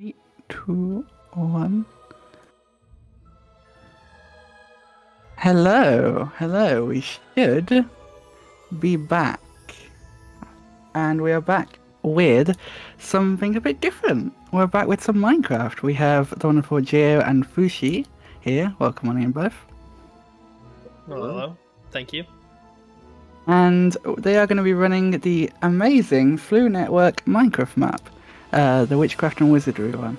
Three, two, one. Hello. We should be back, and we are back with something a bit different. We're back with some Minecraft. We have the wonderful Geo and Fushi here. Welcome on in, both. Hello. Thank you. And they are going to be running the amazing Flu Network Minecraft map, the Witchcraft and Wizardry one.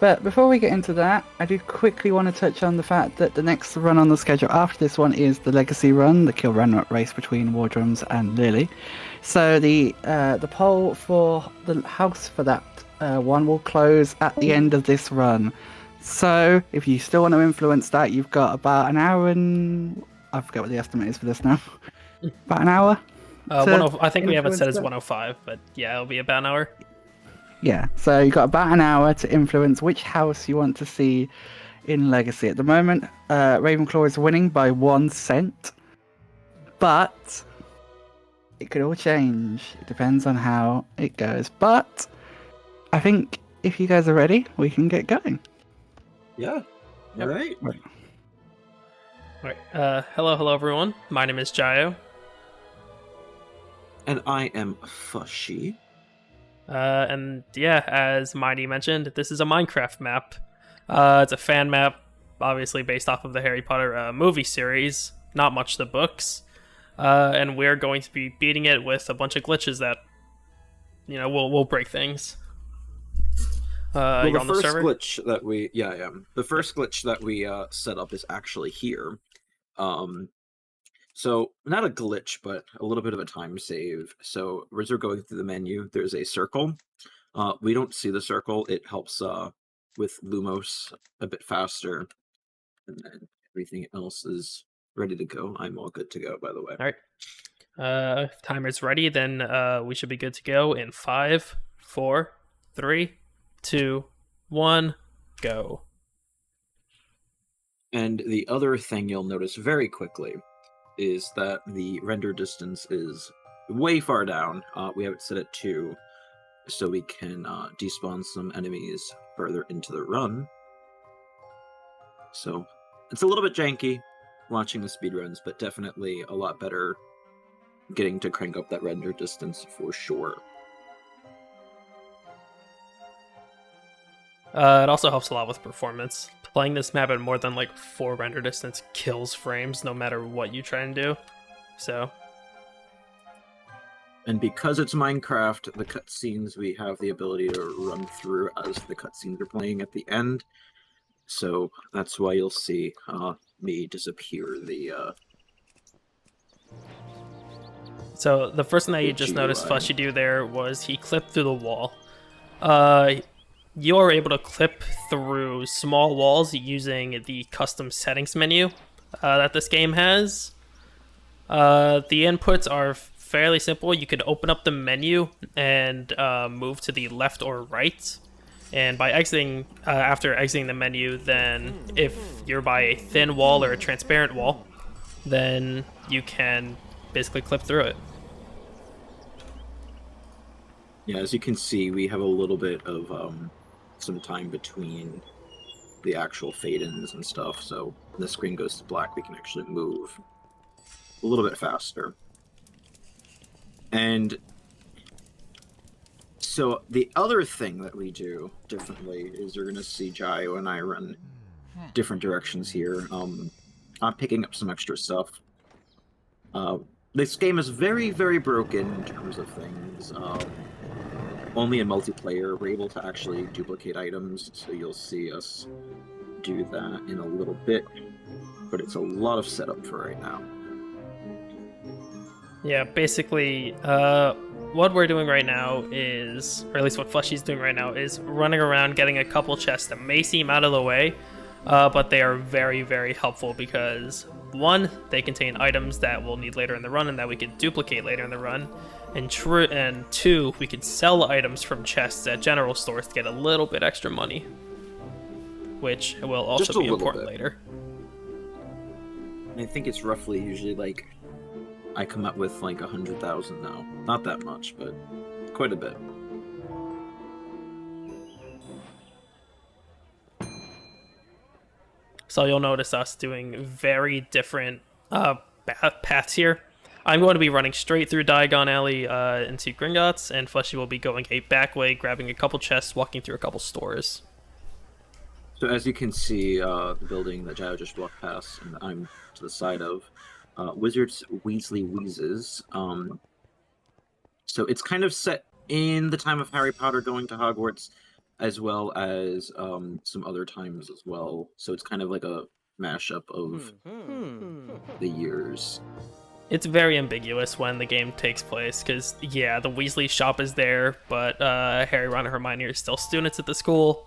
But before we get into that, I do quickly want to touch on the fact that the next run on the schedule after this one is the Legacy run, the Kill Run race between Wardrums and Lily. So the poll for the house for that one will close at the end of this run. So if you still want to influence that, you've got about an hour and... I forget what the estimate is for this now. About an hour? I think we have it set as that? 105, but yeah, it'll be about an hour. Yeah, so you've got about an hour to influence which house you want to see in Legacy. At the moment, Ravenclaw is winning by 1 cent, but it could all change. It depends on how it goes. But I think if you guys are ready, we can get going. Yeah. Yep. All right. All right. Hello, everyone. My name is Jayo. And I am Fushy. And yeah, as Mighty mentioned, this is a Minecraft map. It's a fan map, obviously based off of the Harry Potter movie series, not much the books. And we're going to be beating it with a bunch of glitches that, will break things. Well, you're on the server? glitch that we the first glitch that we set up is actually here. So not a glitch, but a little bit of a time save. So as we're going through the menu, there's a circle. We don't see the circle. It helps with Lumos a bit faster, and then everything else is ready to go. I'm all good to go, by the way. All right. If timer's ready, then we should be good to go in 5, 4, 3, 2, 1, go. And the other thing you'll notice very quickly is that the render distance is way far down. We have it set at 2, so we can despawn some enemies further into the run. So it's a little bit janky watching the speedruns, but definitely a lot better getting to crank up that render distance for sure. It also helps a lot with performance. Playing this map at more than 4 render distance kills frames no matter what you try and do. So. And because it's Minecraft, the cutscenes we have the ability to run through as the cutscenes are playing at the end. So that's why you'll see me disappear the... So the first thing that you just noticed Fushy do there was he clipped through the wall. You are able to clip through small walls using the custom settings menu that this game has. The inputs are fairly simple. You could open up the menu and move to the left or right. And by exiting, after exiting the menu, then if you're by a thin wall or a transparent wall, then you can basically clip through it. Yeah, as you can see, we have a little bit of some time between the actual fade-ins and stuff, so when the screen goes to black, we can actually move a little bit faster. And so the other thing that we do differently is you're going to see Jayo and I run different directions here. I'm picking up some extra stuff. This game is very, very broken in terms of things. Only in multiplayer, we're able to actually duplicate items, so you'll see us do that in a little bit, but it's a lot of setup for right now. Yeah, basically, what we're doing right now is, or at least what Fushy's doing right now, is running around getting a couple chests that may seem out of the way, but they are very, very helpful because, 1, they contain items that we'll need later in the run and that we can duplicate later in the run, and 2, we can sell items from chests at general stores to get a little bit extra money, which will also be important later. And I think it's roughly usually I come up with 100,000 now. Not that much, but quite a bit. So you'll notice us doing very different paths here. I'm going to be running straight through Diagon Alley into Gringotts, and Fleshy will be going a back way, grabbing a couple chests, walking through a couple stores. So as you can see, the building that Jao just walked past, and I'm to the side of, Wizards Weasley Wheezes. So it's kind of set in the time of Harry Potter going to Hogwarts, as well as some other times as well. So it's kind of like a mashup of the years. It's very ambiguous when the game takes place, because, yeah, the Weasley shop is there, but Harry, Ron, and Hermione are still students at the school.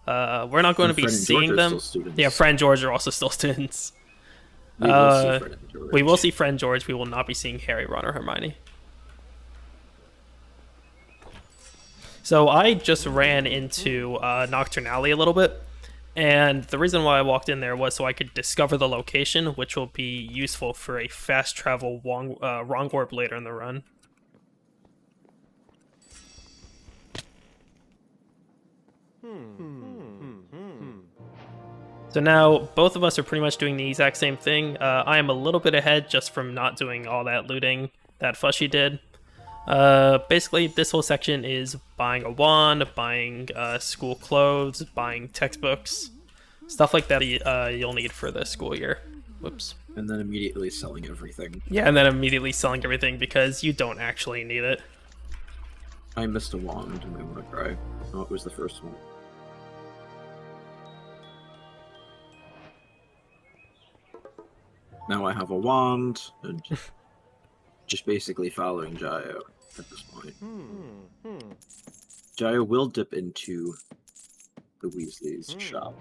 We're not going to be seeing them. Yeah, Fred and George are also still students. We will see Fred and George. We will see Fred and George. We will not be seeing Harry, Ron, or Hermione. So I just ran into Nocturne Alley a little bit, and the reason why I walked in there was so I could discover the location, which will be useful for a fast travel wrong warp later in the run. So now both of us are pretty much doing the exact same thing. I am a little bit ahead just from not doing all that looting that Fushy did. Basically, this whole section is buying a wand, buying school clothes, buying textbooks, stuff like that you'll need for the school year. Whoops. And then immediately selling everything. Yeah, and then immediately selling everything because you don't actually need it. I missed a wand and I want to cry. Oh, it was the first one. Now I have a wand and just basically following Jayo at this point. Jayo will dip into the Weasley's shop.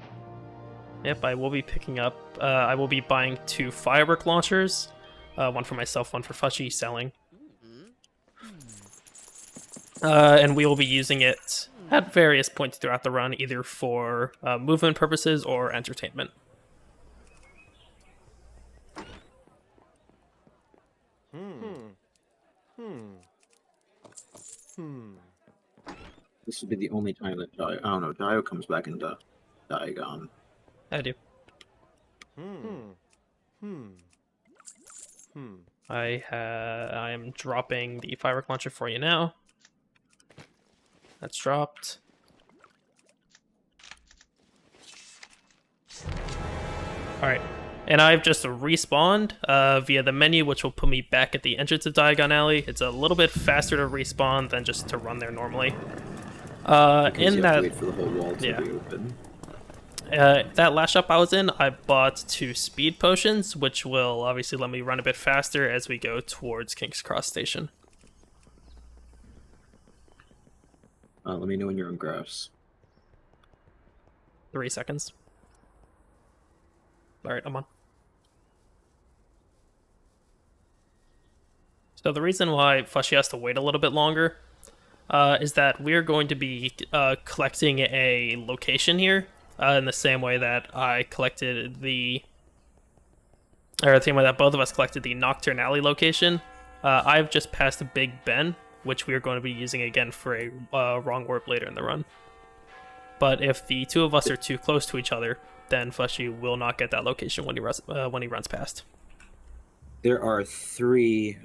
Yep, I will be picking up. I will be buying 2 firework launchers, one for myself, one for Fushy, selling. And we will be using it at various points throughout the run, either for movement purposes or entertainment. This would be the only time that Jayo... I don't know, Jayo comes back into Diagon. I do. I am dropping the firework launcher for you now. That's dropped. Alright. And I've just respawned via the menu, which will put me back at the entrance of Diagon Alley. It's a little bit faster to respawn than just to run there normally. In that, wait for the whole wall to be open. That last shop I was in, I bought 2 speed potions, which will obviously let me run a bit faster as we go towards King's Cross Station. Let me know when you're on grass. 3 seconds. Alright, I'm on. So the reason why Fushy has to wait a little bit longer is that we're going to be collecting a location here in the same way that I collected or the same way that both of us collected the Nocturne Alley location. I've just passed Big Ben, which we are going to be using again for a wrong warp later in the run. But if the 2 of us are too close to each other, then Fushy will not get that location when he runs past. There are 3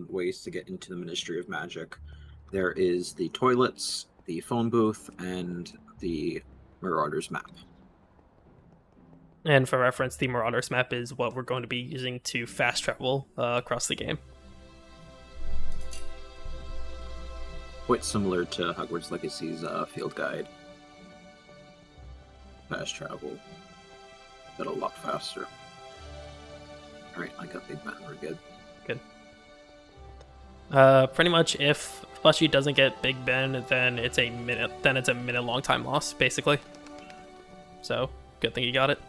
ways to get into the Ministry of Magic. There is the toilets, the phone booth, and the Marauder's map. And for reference, the Marauder's map is what we're going to be using to fast travel across the game. Quite similar to Hogwarts Legacy's field guide. Fast travel, but a lot faster. Alright, I got Big Ben, we're good. Good. Pretty much if Fushy doesn't get Big Ben, then it's a minute long time loss, basically. So, good thing you got it.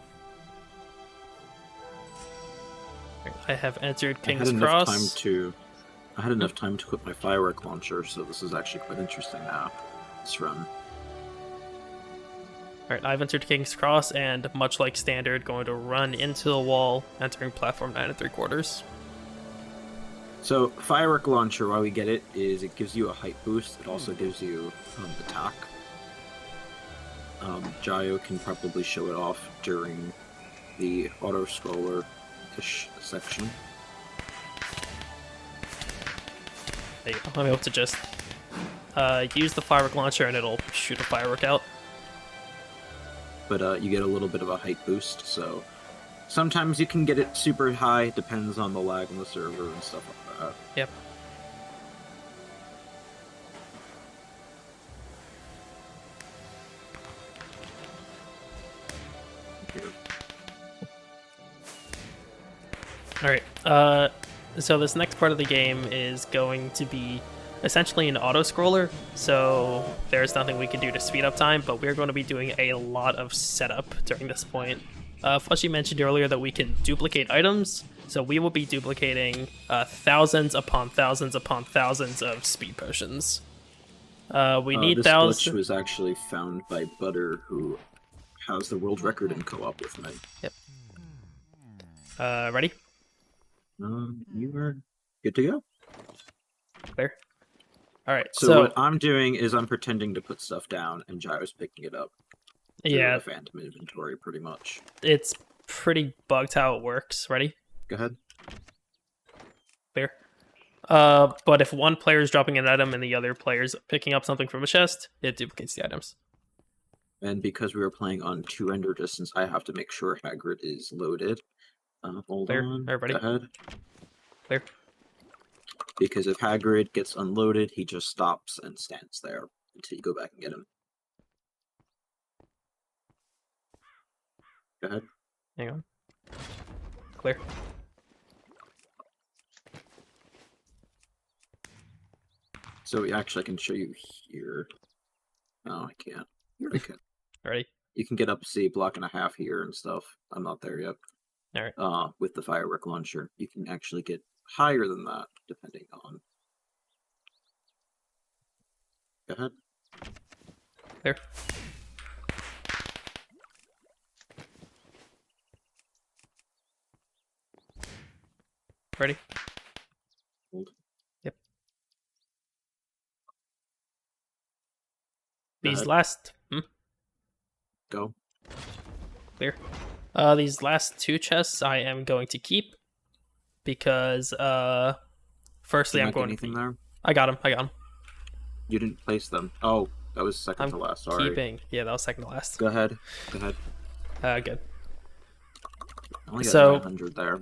I have entered King's Cross. I had enough time to equip my firework launcher, so this is actually quite interesting now, this run. Alright, I've entered King's Cross, and much like standard, going to run into the wall, entering platform 9 3/4. So, firework launcher, why we get it, is it gives you a height boost. It also gives you attack. Jayo can probably show it off during the auto scroller-ish section. There you go. I'm able to just use the firework launcher and it'll shoot a firework out. But you get a little bit of a height boost, so sometimes you can get it super high, depends on the lag on the server and stuff like that. Yep. Alright, so this next part of the game is going to be essentially an auto-scroller, so there's nothing we can do to speed up time, but we're going to be doing a lot of setup during this point. Flushy mentioned earlier that we can duplicate items, so we will be duplicating thousands upon thousands upon thousands of speed potions. We need this thousands. glitch was actually found by Butter, who has the world record in co-op with me. Yep. Ready? You are good to go. Clear. Alright, So what I'm doing is I'm pretending to put stuff down, and Gyro's picking it up. Yeah, A phantom inventory, pretty much. it's pretty bugged how it works. Ready? Go ahead. Clear. But if one player is dropping an item and the other player's picking up something from a chest, it duplicates the items. And because we were playing on 2 render distance, I have to make sure Hagrid is loaded. Hold Clear. on. Everybody. Go ahead. Clear. Because if Hagrid gets unloaded, he just stops and stands there until you go back and get him. Go ahead. Hang on. Clear. So actually, I can show you here. No, I can't. Here I can. Ready? You can get up, see, block and a half here and stuff. I'm not there yet. Alright. With the firework launcher, you can actually get higher than that, depending on. Go ahead. Clear. Ready? Hold. Yep. Go These ahead. last... Go. Clear. These last 2 chests I am going to keep because, firstly, Did you I'm not get going anything to... there? I got him. You didn't place them. Oh, that was second I'm to last. Sorry. keeping. Yeah, that was second to last. Go ahead. Good. I only got So- 900 there.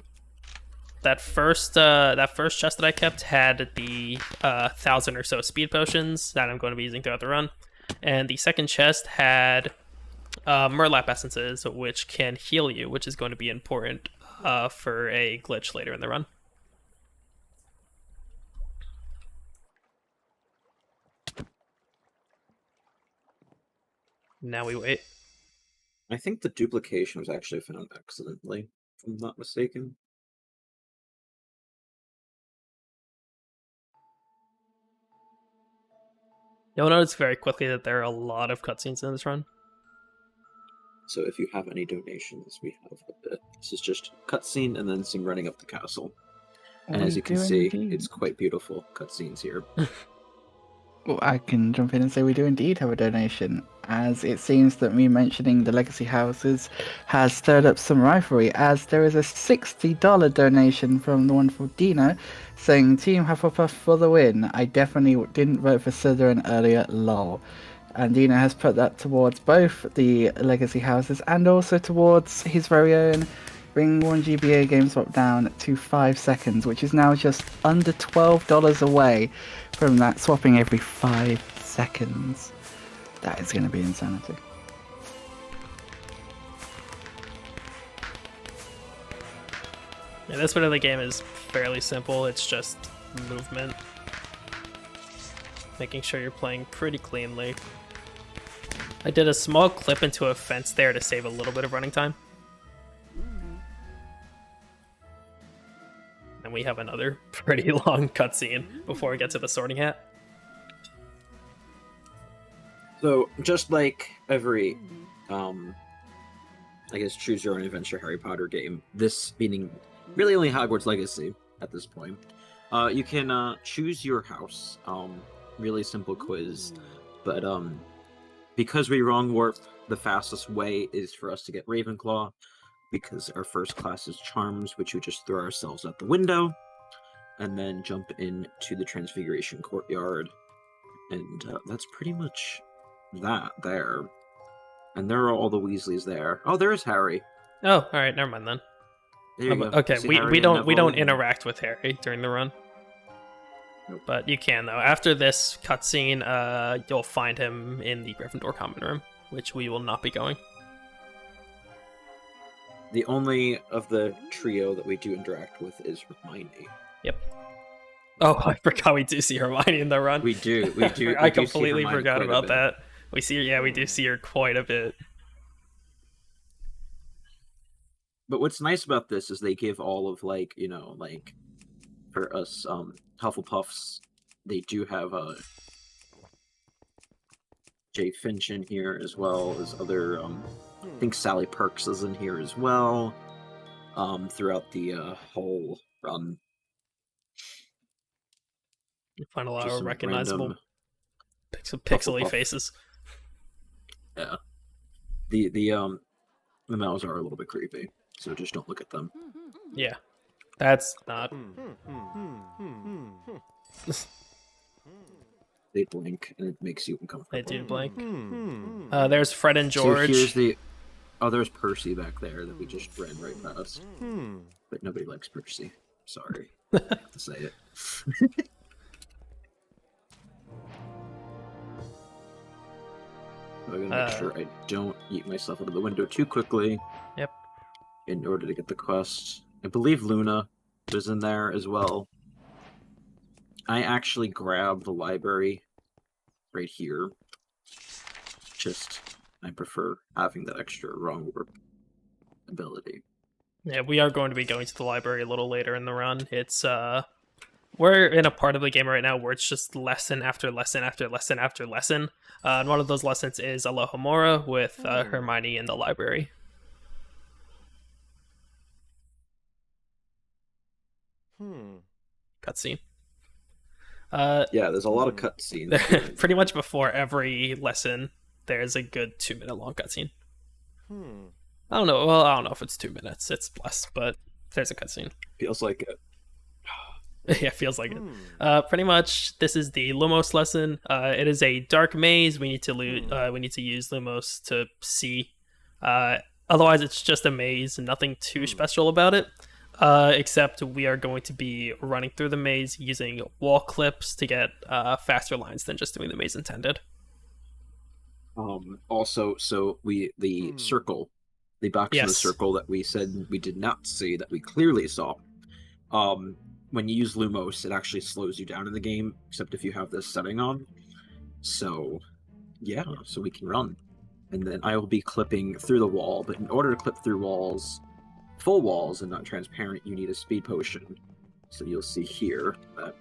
That first chest that I kept had the 1,000 or so speed potions that I'm going to be using throughout the run, and the second chest had Murlap essences, which can heal you, which is going to be important for a glitch later in the run. Now we wait. I think the duplication was actually found accidentally, if I'm not mistaken. You'll notice very quickly that there are a lot of cutscenes in this run. So if you have any donations, we have a bit. This is just cutscene and then some running up the castle. And as you can see, it's quite beautiful cutscenes here. Well, I can jump in and say we do indeed have a donation, as it seems that me mentioning the legacy houses has stirred up some rivalry, as there is a $60 donation from the wonderful Dino saying Team Hufflepuff for the win. I definitely didn't vote for Slytherin earlier, lol. And Dino has put that towards both the legacy houses and also towards his very own bring one GBA game swap down to 5 seconds, which is now just under $12 away from that swapping every 5 seconds. That is going to be insanity. Yeah, this bit of the game is fairly simple. It's just movement. Making sure you're playing pretty cleanly. I did a small clip into a fence there to save a little bit of running time. And we have another pretty long cutscene before we get to the sorting hat. So, just like every, I guess, choose your own adventure Harry Potter game, this meaning really only Hogwarts Legacy at this point, you can choose your house. Really simple quiz, but because we wrong warp, the fastest way is for us to get Ravenclaw. because our first class is Charms, which we just throw ourselves out the window, and then jump into the Transfiguration Courtyard. And that's pretty much that there. And there are all the Weasleys there. Oh, there's Harry. Oh, all right, never mind then. There you go. Okay, See we Harry don't and we don't Neville? interact with Harry during the run. Nope. But you can though. After this cutscene, you'll find him in the Gryffindor common room, which we will not be going. The only of the trio that we do interact with is Hermione. Yep. Oh, I forgot we do see Hermione in the run. We do. We do. I we do see completely Hermione forgot quite a about bit. that. We see her. Yeah, we do see her quite a bit. But what's nice about this is they give all of like for us Hufflepuffs, they do have Jay Finch in here as well as other I think Sally Perks is in here as well. Throughout the whole run. You find a lot Just of some recognizable random pixely Hufflepuff. faces. Yeah. The mouths are a little bit creepy, so just don't look at them. Yeah, that's not. They blink and it makes you uncomfortable. They do blink. There's Fred and George. So here's the there's Percy back there that we just ran right past. But nobody likes Percy. Sorry. I have to say it. I'm gonna make sure I don't eat myself out of the window too quickly. Yep. In order to get the quest. I believe Luna was in there as well. I actually grabbed the library right here. Just, I prefer having that extra wrong warp ability. Yeah, we are going to be going to the library a little later in the run. It's we're in a part of the game right now where it's just lesson after lesson after lesson after lesson. And one of those lessons is Alohomora with Hermione in the library. Cutscene. Yeah, there's a lot of cutscenes. Pretty much before every lesson, there's a good 2-minute long cutscene. I don't know. Well, I don't know if it's 2 minutes. It's less, but there's a cutscene. Feels like it. Yeah, feels like it. Pretty much, this is the Lumos lesson. It is a dark maze. We need to use Lumos to see. Otherwise, it's just a maze. Nothing too special about it. Except we are going to be running through the maze using wall clips to get faster lines than just doing the maze intended. Also, so the circle, the box in the Yes. circle that we said we did not see, that we clearly saw. When you use Lumos, it actually slows you down in the game, except if you have this setting on. So, yeah, so we can run. And then I will be clipping through the wall, but in order to clip through walls, full walls and not transparent, you need a speed potion. So you'll see here that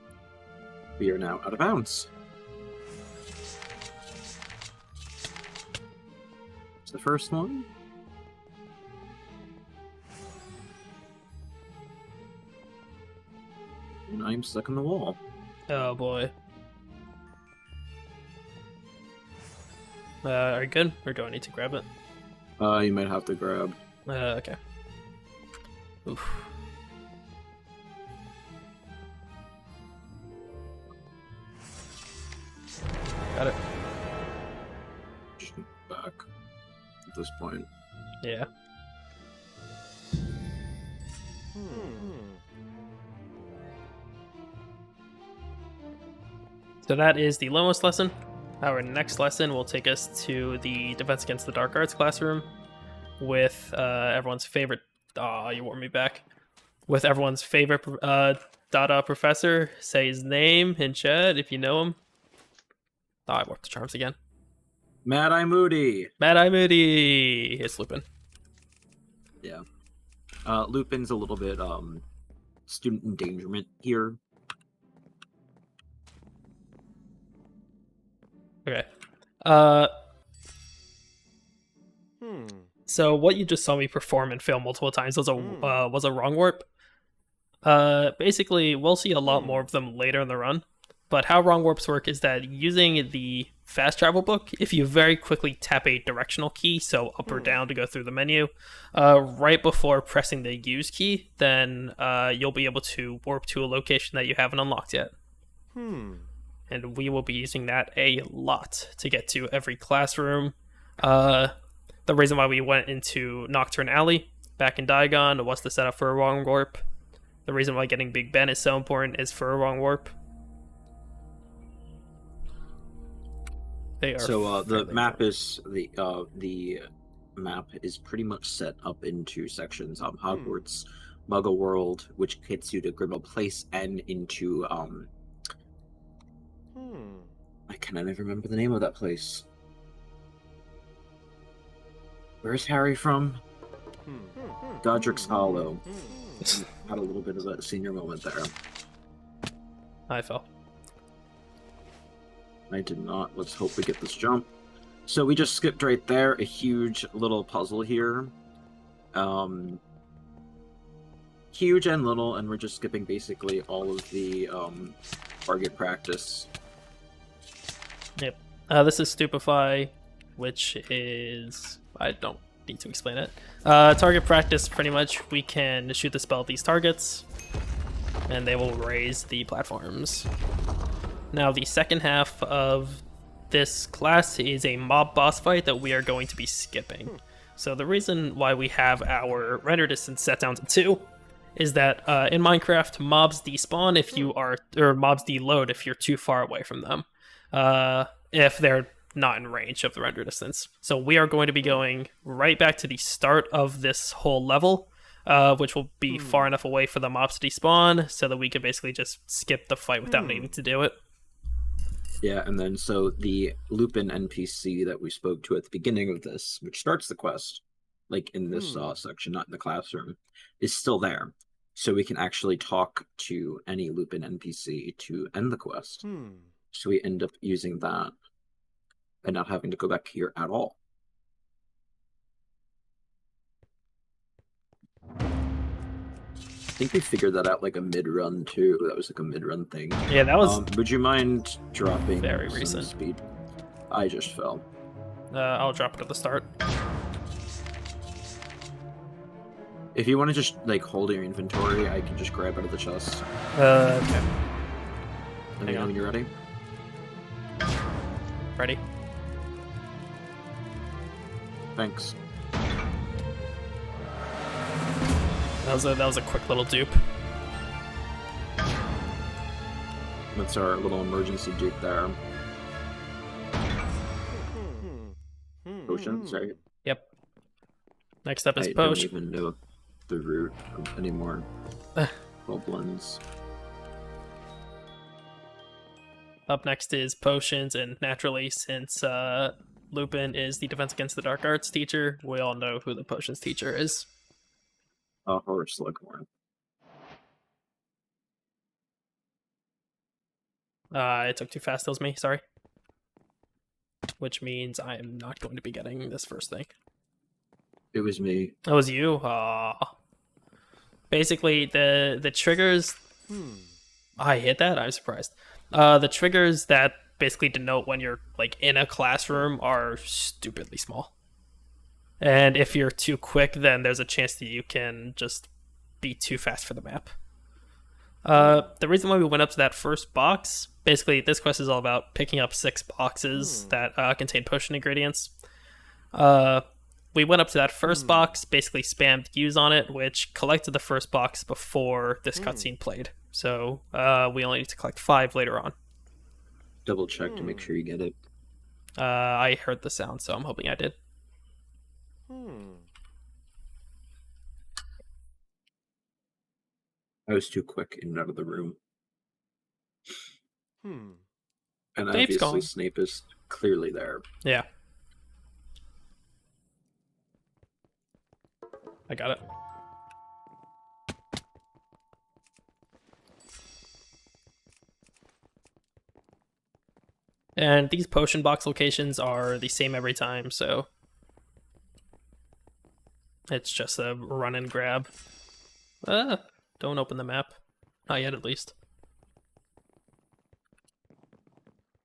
we are now out of bounds. It's the first one. And I'm stuck in the wall. Oh boy. Are you good? Or do I need to grab it? You might have to grab. Okay. Oof. Got it. Just back at this point. Yeah. So that is the Lumos lesson. Our next lesson will take us to the Defense Against the Dark Arts classroom with everyone's favorite... Aw, you wore me back. With everyone's favorite Dada professor. Say his name in chat if you know him. Oh, I warped the charms again. Mad-Eye Moody! Mad-Eye Moody! It's Lupin. Yeah. Lupin's a little bit student endangerment here. Okay. So what you just saw me perform and fail multiple times was a wrong warp. Basically, we'll see a lot more of them later in the run. But how wrong warps work is that using the fast travel book, if you very quickly tap a directional key, so up or down to go through the menu, right before pressing the use key, then you'll be able to warp to a location that you haven't unlocked yet. And we will be using that a lot to get to every classroom. The reason why we went into Nocturne Alley back in Diagon was to set up for a wrong warp. The reason why getting Big Ben is so important is for a wrong warp. So the map is the map is pretty much set up into sections. Hogwarts, Muggle World, which gets you to Grimmauld Place, and into I can never remember the name of that place. Where's Harry from? Godric's Hollow. Had a little bit of a senior moment there. I fell. I did not. Let's hope we get this jump. So we just skipped right there. A huge little puzzle here. Huge and little, and we're just skipping basically all of the target practice. Yep. This is Stupefy, which is... I don't need to explain it. Target practice, pretty much, we can shoot the spell at these targets, and they will raise the platforms. Now, the second half of this class is a mob boss fight that we are going to be skipping. So the reason why we have our render distance set down to 2 is that in Minecraft, mobs despawn if you are, or mobs deload if you're too far away from them, if they're not in range of the render distance. So we are going to be going right back to the start of this whole level, which will be far enough away for the mobs to despawn, so that we can basically just skip the fight without needing to do it. Yeah, and then so the Lupin NPC that we spoke to at the beginning of this, which starts the quest, like in this section, not in the classroom, is still there. So we can actually talk to any Lupin NPC to end the quest. So we end up using that and not having to go back here at all. I think we figured that out like a mid-run too. That was like a mid-run thing. Yeah, that was would you mind dropping very some recent. speed? I just fell. I'll drop it at the start. If you want to just like hold your inventory, I can just grab out of the chest. Okay. Let me know when you're ready. Ready? Thanks. That was a quick little dupe. That's our little emergency dupe there. Potions, right? Yep. Next up is I potion. don't even know the route anymore. Goblins. Up next is potions, and naturally, since Lupin is the Defense Against the Dark Arts teacher, we all know who the potions teacher is. Horace Slughorn. It took too fast, that was me, sorry. Which means I am not going to be getting this first thing. It was me. That was you? Basically, the triggers... I hit that? I'm surprised. The triggers that basically denote when you're like in a classroom are stupidly small. And if you're too quick, then there's a chance that you can just be too fast for the map. The reason why we went up to that first box, basically this quest is all about picking up 6 boxes that contain potion ingredients. We went up to that first box, basically spammed use on it, which collected the first box before this cutscene played. So we only need to collect 5 later on. Double check to make sure you get it. I heard the sound, so I'm hoping I did. I was too quick in and out of the room. And Snape's obviously gone. Snape is clearly there. Yeah. I got it. And these potion box locations are the same every time, so it's just a run and grab. Don't open the map. Not yet, at least.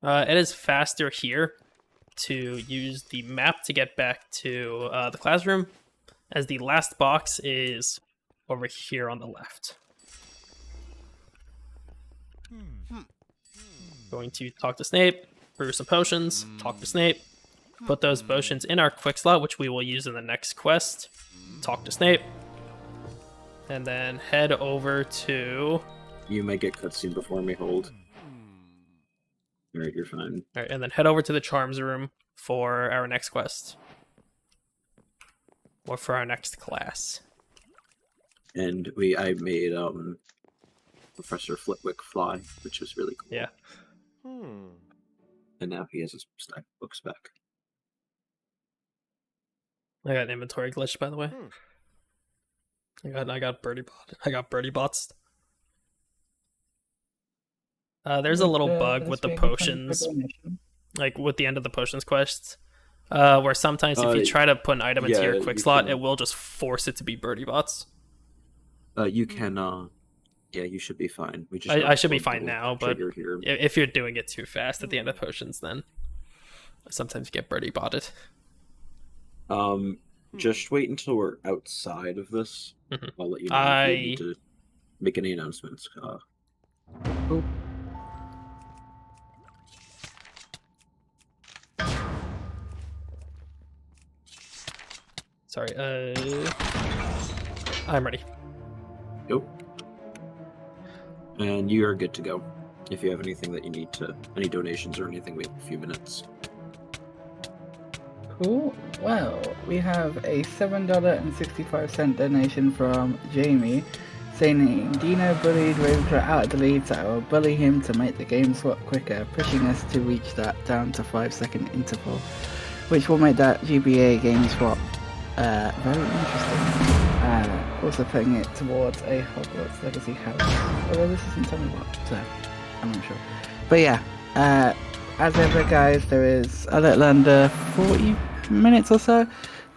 It is faster here to use the map to get back to the classroom, as the last box is over here on the left. Going to talk to Snape, brew some potions, talk to Snape, put those potions in our quick slot, which we will use in the next quest, talk to Snape, and then head over to... You may get cutscene before me, hold. Alright, you're fine. All right, and then head over to the Charms room for our next quest. Or for our next class. And I made Professor Flitwick fly, which was really cool. Yeah. And now he has his stack of books back. I got an inventory glitch, by the way. I got birdie bot. I got birdie bots. There's a little bug with the potions, like with the end of the potions quests, where sometimes if you try to put an item into your quick slot, it will just force it to be birdie bots. You can, yeah, you should be fine. We just I should be fine now, but here. if you're doing it too fast at the end of potions, then sometimes you get birdie botted. Just wait until we're outside of this. I'll let you know if you need to make any announcements. Cool. Sorry, I'm ready. Nope. And you are good to go. If you have anything that you need to, any donations or anything, we have a few minutes. Cool. Well, we have a $7.65 donation from Jamie saying Dino bullied Ravenclaw out of the lead, so I will bully him to make the game swap quicker, pushing us to reach that down to 5-second interval, which will make that GBA game swap very interesting. Also putting it towards a Hogwarts Legacy house, although this isn't telling me what, so I'm not sure. But yeah, as ever guys, there is a little under 40 minutes or so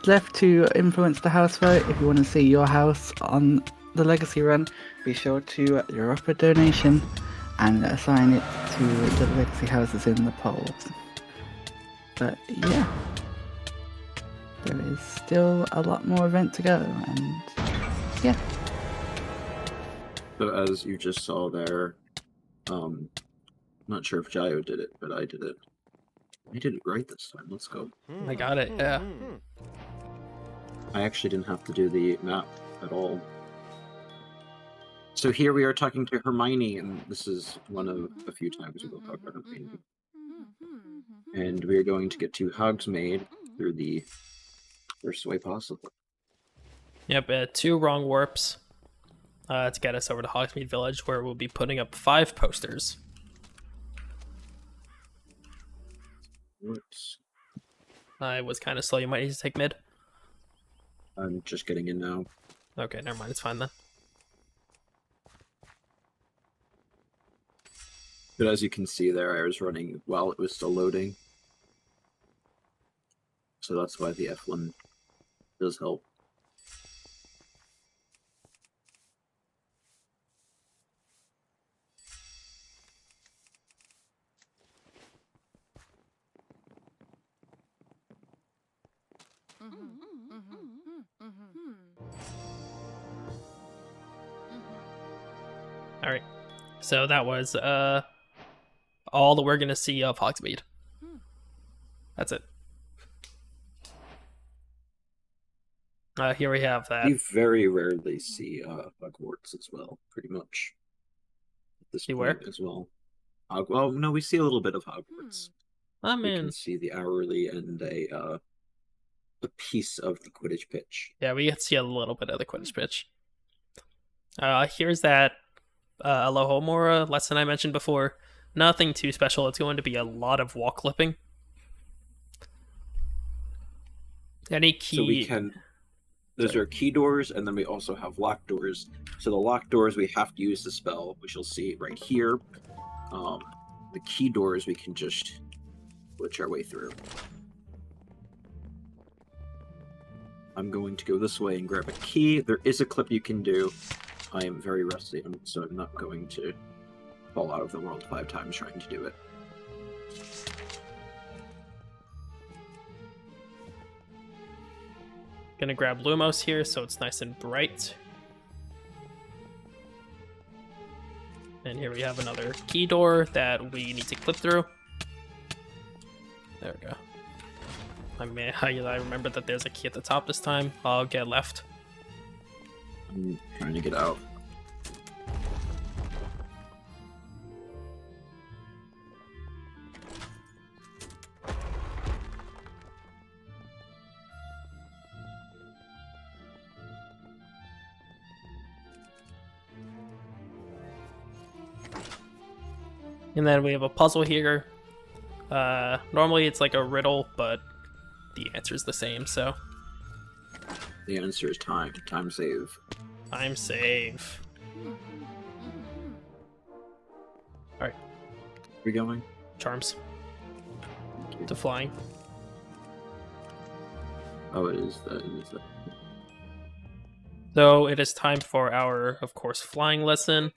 left to influence the house vote. If you want to see your house on the Legacy run, be sure to drop a donation and assign it to the Legacy houses in the polls. But yeah, there is still a lot more event to go, and yeah. So as you just saw there, not sure if Jayo did it, but I did it. I did it right this time. Let's go. I got it, yeah. I actually didn't have to do the map at all. So here we are talking to Hermione, and this is one of a few times we will talk about Hermione. And we are going to get to Hogsmeade through the worst way possible. Yep, 2 wrong warps to get us over to Hogsmeade Village, where we'll be putting up 5 posters. Whoops. I was kind of slow. You might need to take mid. I'm just getting in now. Okay, never mind. It's fine then. But as you can see there, I was running while it was still loading. So that's why the F1 does help. All right. So that was all that we're gonna see of Hogsmeade. That's it. Here we have that. You very rarely see Hogwarts as well, pretty much. At this Where? point as well. Well, no, we see a little bit of Hogwarts. I We mean, can see the hourly and a piece of the Quidditch pitch. yeah, we get to see a little bit of the Quidditch pitch. Here's that Alohomora lesson I mentioned before. Nothing too special. It's going to be a lot of wall clipping. Any key... So we can... Those are key doors, and then we also have locked doors. So the locked doors, we have to use the spell, which you'll see right here. The key doors, we can just glitch our way through. I'm going to go this way and grab a key. There is a clip you can do. I am very rusty, so I'm not going to fall out of the world 5 times trying to do it. Gonna grab Lumos here so it's nice and bright. And here we have another key door that we need to clip through. There we go. I remember that there's a key at the top this time. I'll get left. I'm trying to get out. And then we have a puzzle here. Normally it's like a riddle, but the answer is the same, so. The answer is time. Time save. Time save. Alright, We going? charms. Thank you. To flying. Oh, it is that. It is that. So it is time for our, of course, flying lesson.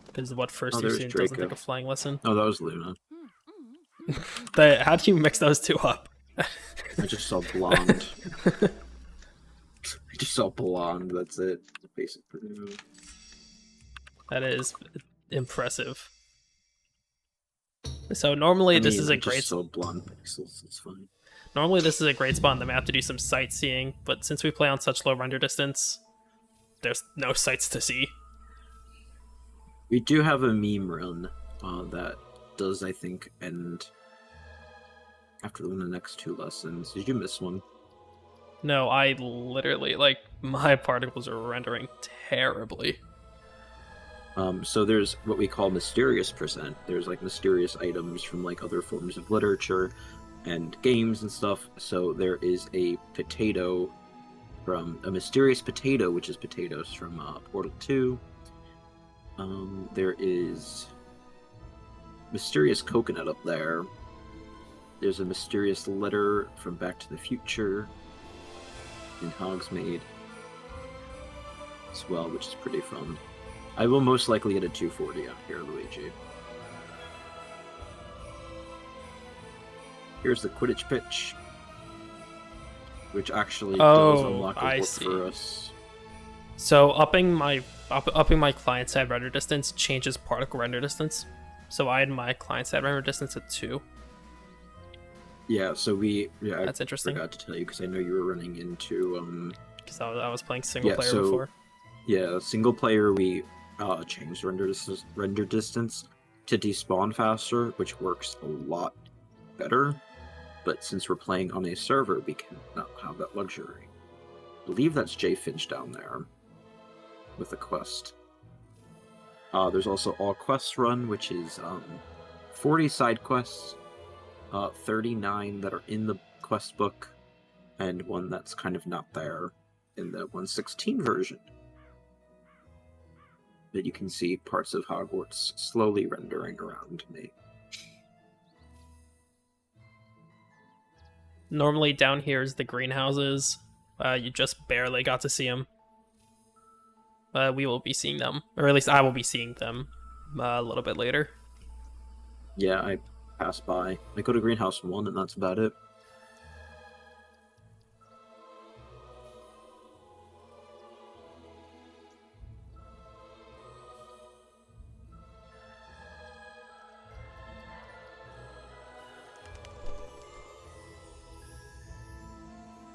Because what first year there's student doesn't Draco. take a flying lesson? Oh, that was Luna. How do you mix those two up? I just saw blonde. I just saw blonde. That's it. Basic. That is impressive. So normally this is a great. Just saw blonde pixels. It's fine. Normally this is a great spot on the map to do some sightseeing, but since we play on such low render distance, there's no sights to see. We do have a meme run that does, I think, end after the next two lessons. Did you miss one? No, I literally, like, my particles are rendering terribly. So there's what we call mysterious percent. There's like mysterious items from like other forms of literature and games and stuff. So there is a potato from a mysterious potato, which is potatoes from Portal 2. There is mysterious coconut up there. There's a mysterious letter from Back to the Future in Hogsmeade as well, which is pretty fun. I will most likely get a 240 out here, Luigi. Here's the Quidditch pitch, which actually does unlock a book for us. So upping my client-side render distance changes particle render distance. So I had my client-side render distance at 2. Yeah, so That's interesting. I forgot to tell you because I know you were running into Because I was playing single player before. Yeah, single player we changed render distance to despawn faster, which works a lot better. But since we're playing on a server, we cannot have that luxury. I believe that's Jay Finch down there with a quest. There's also All Quests Run, which is 40 side quests, 39 that are in the quest book, and one that's kind of not there in the 1.16 version. That you can see parts of Hogwarts slowly rendering around me. Normally down here is the greenhouses. You just barely got to see them. We will be seeing them, or at least I will be seeing them a little bit later. Yeah, I pass by. I go to Greenhouse 1 and that's about it.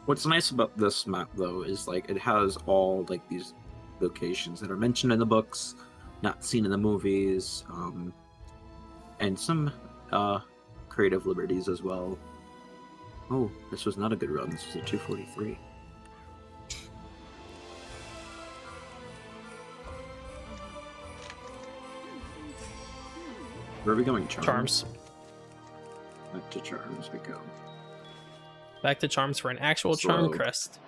What's nice about this map, though, is like it has all like these locations that are mentioned in the books, not seen in the movies, and some creative liberties as well. Oh, this was not a good run. This was a 243. Where are we going? Charms. Back to Charms we go. Back to Charms for an actual charm crest.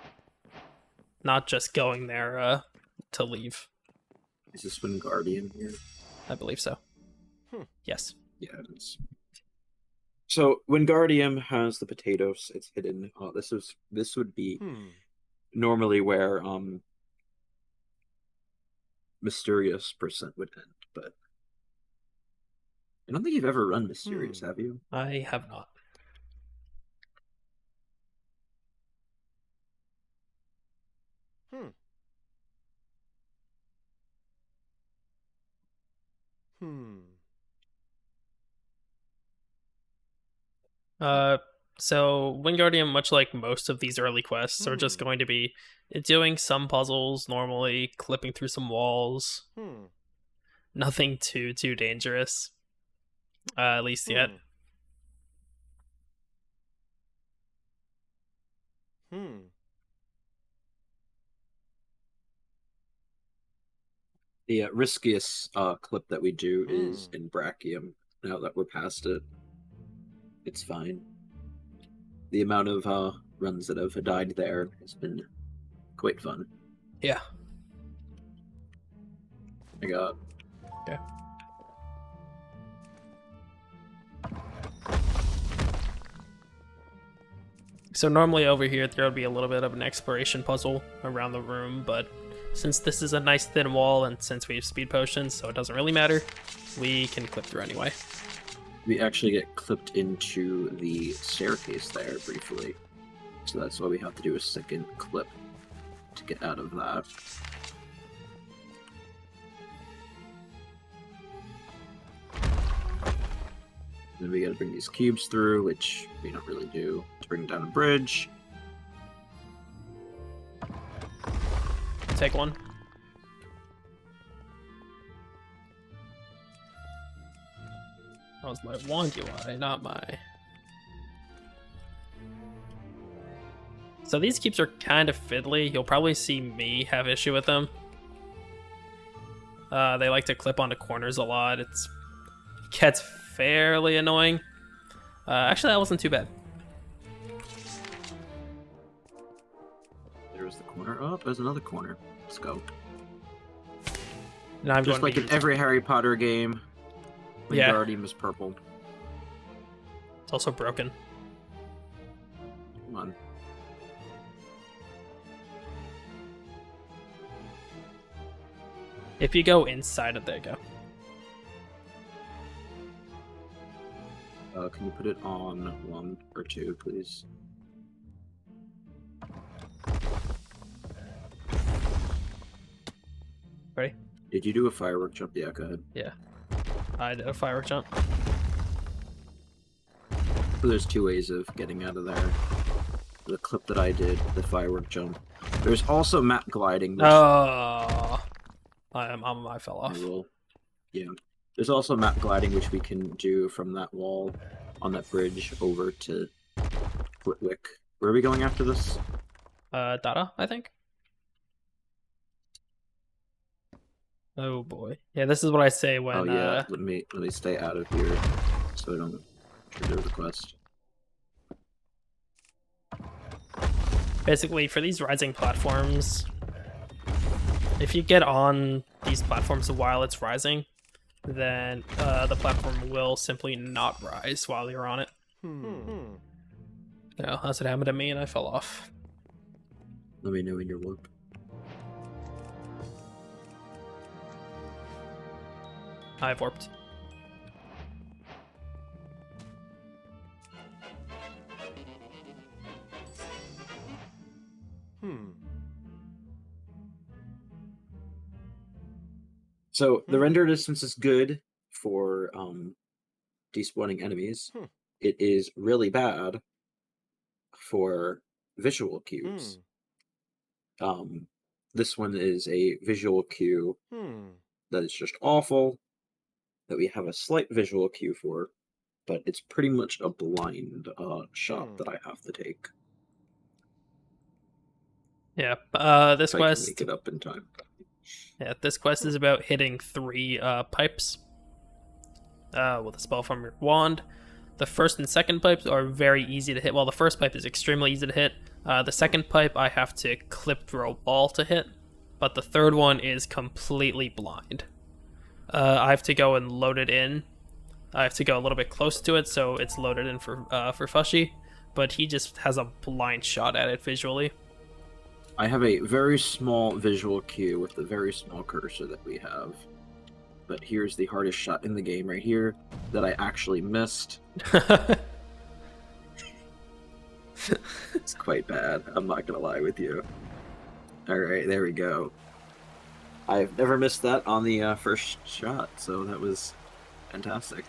Not just going there to leave. Is this Wingardium here? I believe so. Yes. Yeah, it is. So Wingardium has the potatoes. It's hidden. This would be normally where mysterious percent would end, but I don't think you've ever run Mysterious, have you? I have not. Hmm. Hmm. So Wingardium, much like most of these early quests, are just going to be doing some puzzles normally, clipping through some walls. Nothing too dangerous, at least yet. The riskiest clip that we do is in Brachium. Now that we're past it, it's fine. The amount of runs that have died there has been quite fun. Yeah. I got. Okay. So normally over here there would be a little bit of an exploration puzzle around the room, but since this is a nice thin wall and since we have speed potions, so it doesn't really matter, we can clip through anyway. We actually get clipped into the staircase there briefly. So that's why we have to do a second clip to get out of that. Then we gotta bring these cubes through, which we don't really do, to bring down a bridge. Take one. That was my wand UI, not my... So these keeps are kind of fiddly. You'll probably see me have issue with them. They like to clip onto corners a lot. It gets fairly annoying. Actually, that wasn't too bad. There's the corner. Oh, there's another corner. Let's go. Now I'm Just going like in every Harry Potter game, Yeah. Wingardium is purple. It's also broken. Come on. If you go inside it, there you go. Can you put it on 1 or 2, please? Ready? Did you do a firework jump? Yeah, go ahead. Yeah. I did a firework jump. So there's 2 ways of getting out of there. The clip that I did, the firework jump. There's also map gliding. Which Oh, I fell off. Yeah. There's also map gliding, which we can do from that wall on that bridge over to Flitwick. Where are we going after this? Dada, I think. Oh boy. Yeah, this is what I say when. Oh yeah. Let me stay out of here so I don't trigger the quest. Basically, for these rising platforms, if you get on these platforms while it's rising, then the platform will simply not rise while you're on it. Yeah, that's what happened to me, and I fell off. Let me know when you're warped. I've warped. So the render distance is good for despawning enemies. It is really bad for visual cues. This one is a visual cue that is just awful, that we have a slight visual cue for, but it's pretty much a blind shot that I have to take. Yeah, this If I can quest. make it up in time. Yeah, this quest is about hitting 3 pipes with a spell from your wand. The first and second pipes are very easy to hit. Well, the first pipe is extremely easy to hit. The second pipe I have to clip through a wall to hit, but the third one is completely blind. I have to go and load it in. I have to go a little bit close to it, so it's loaded in for Fushy, but he just has a blind shot at it visually. I have a very small visual cue with the very small cursor that we have. but here's the hardest shot in the game right here that I actually missed. It's quite bad. I'm not gonna lie with you. Alright, there we go. I've never missed that on the first shot, so that was fantastic.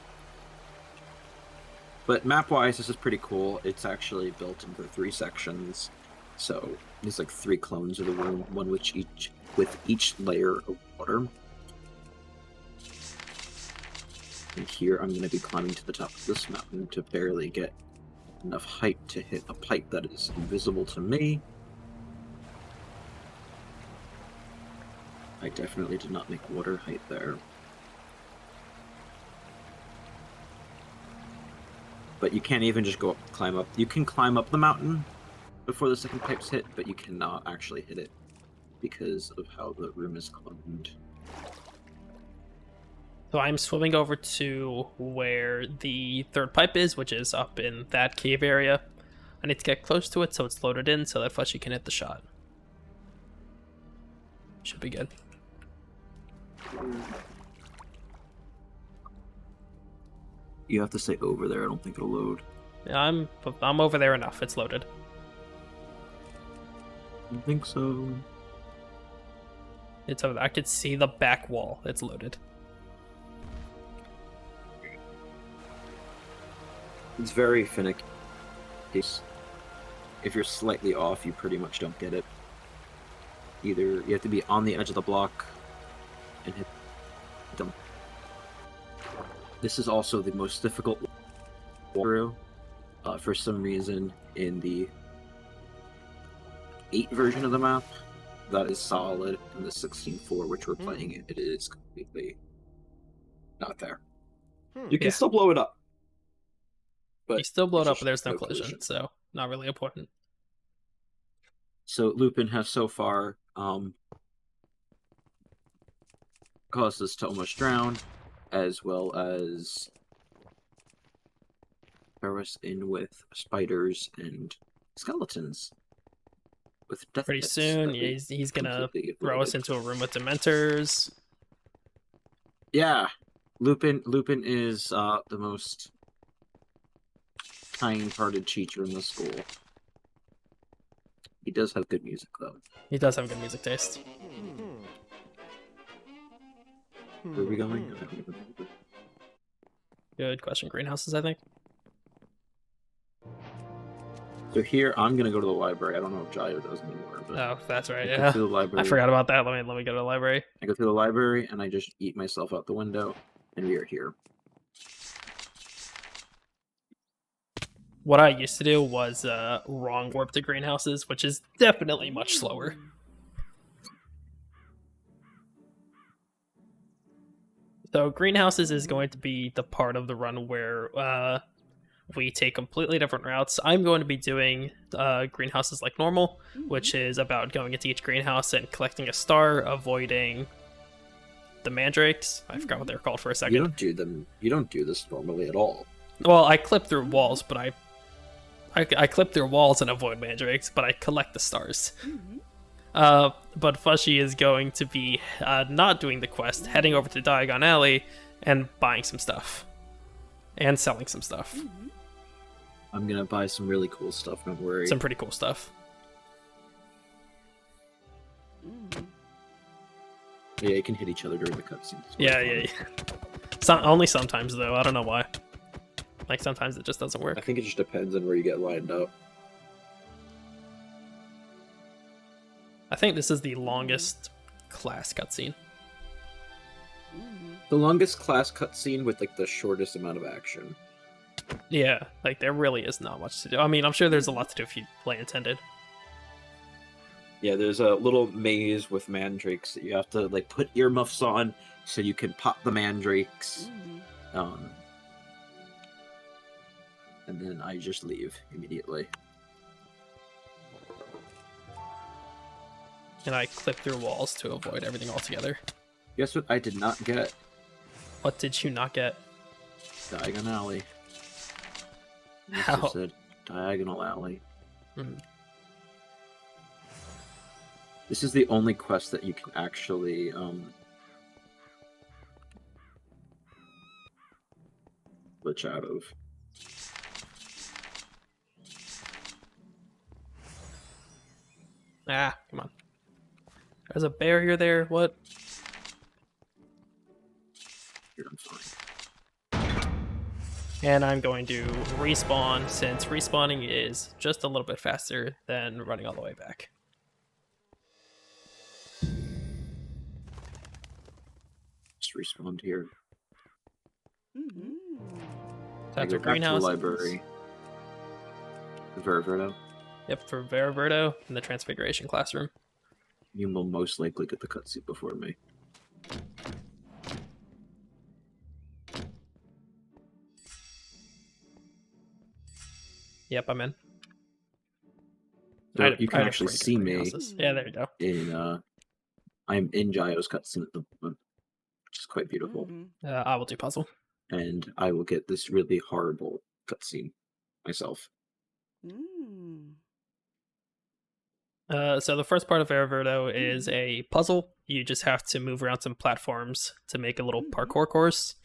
But map-wise, this is pretty cool. It's actually built into 3 sections, so there's like 3 clones of the room, one with each layer of water. And here I'm going to be climbing to the top of this mountain to barely get enough height to hit a pipe that is invisible to me. I definitely did not make water height there. But you can't even just go up, climb up. You can climb up the mountain before the second pipe's hit, but you cannot actually hit it because of how the room is cloned. So I'm swimming over to where the third pipe is, which is up in that cave area. I need to get close to it so it's loaded in so that Fleshy can hit the shot. Should be good. You have to stay over there. I don't think it'll load. Yeah, I'm over there enough. It's loaded. I don't think so. It's over there. I could see the back wall. It's loaded. It's very finicky. If you're slightly off, you pretty much don't get it. Either you have to be on the edge of the block and hit them. This is also the most difficult through. For some reason, in the 8 version of the map, that is solid. In the 16.4, which we're playing, it is completely not there. You can still blow it up. But you still blow it it's up, just but there's no collision, so not really important. So Lupin has so far caused us to almost drown, as well as throw us in with spiders and skeletons. With death Pretty pits soon, that we he's gonna completely throw us avoided. into a room with Dementors. Yeah, Lupin is the most kind-hearted teacher in the school. He does have good music, though. He does have good music taste. Where are we going? Good question. Greenhouses, I think. So here, I'm gonna go to the library. I don't know if Jayo does anymore, but Oh, that's right. I go Yeah, to the library. I forgot about that. Let me go to the library. I go through the library and I just eat myself out the window, and we are here. What I used to do was wrong warp to greenhouses, which is definitely much slower. So greenhouses is going to be the part of the run where we take completely different routes. I'm going to be doing greenhouses like normal, which is about going into each greenhouse and collecting a star, avoiding the mandrakes. I forgot what they're called for a second. You don't do them. You don't do this normally at all. Well, I clip through walls, but I clip through walls and avoid mandrakes, but I collect the stars. But Fushy is going to be not doing the quest, heading over to Diagon Alley and buying some stuff. And selling some stuff. I'm gonna buy some really cool stuff, don't worry. Some pretty cool stuff. Yeah, you can hit each other during the cutscenes. Yeah. Only sometimes, though. I don't know why. Like, sometimes it just doesn't work. I think it just depends on where you get lined up. I think this is the longest class cutscene. The longest class cutscene with like the shortest amount of action. Yeah, like, there really is not much to do. I mean, I'm sure there's a lot to do if you play intended. Yeah, there's a little maze with mandrakes that you have to like put earmuffs on so you can pop the mandrakes. And then I just leave immediately. And I clip through walls to avoid everything altogether. Guess what I did not get? What did you not get? Diagon Alley. It How? just said Diagonal Alley. This is the only quest that you can actually glitch out of. Ah, come on. There's a barrier there. What? Here, I'm fine. And I'm going to respawn, since respawning is just a little bit faster than running all the way back. Just respawned here. So I that's go our back to the greenhouse. library. Ververto, Yep, for Veriverto in the Transfiguration classroom. you will most likely get the cutscene before me. Yep, I'm in. So I'd- you can I'd actually break the see me greenhouses. Yeah, there you go. in I'm in Gio's cutscene at the moment, which is quite beautiful. I will do puzzle. And I will get this really horrible cutscene myself. So the first part of Veriverto is a puzzle. You just have to move around some platforms to make a little parkour course.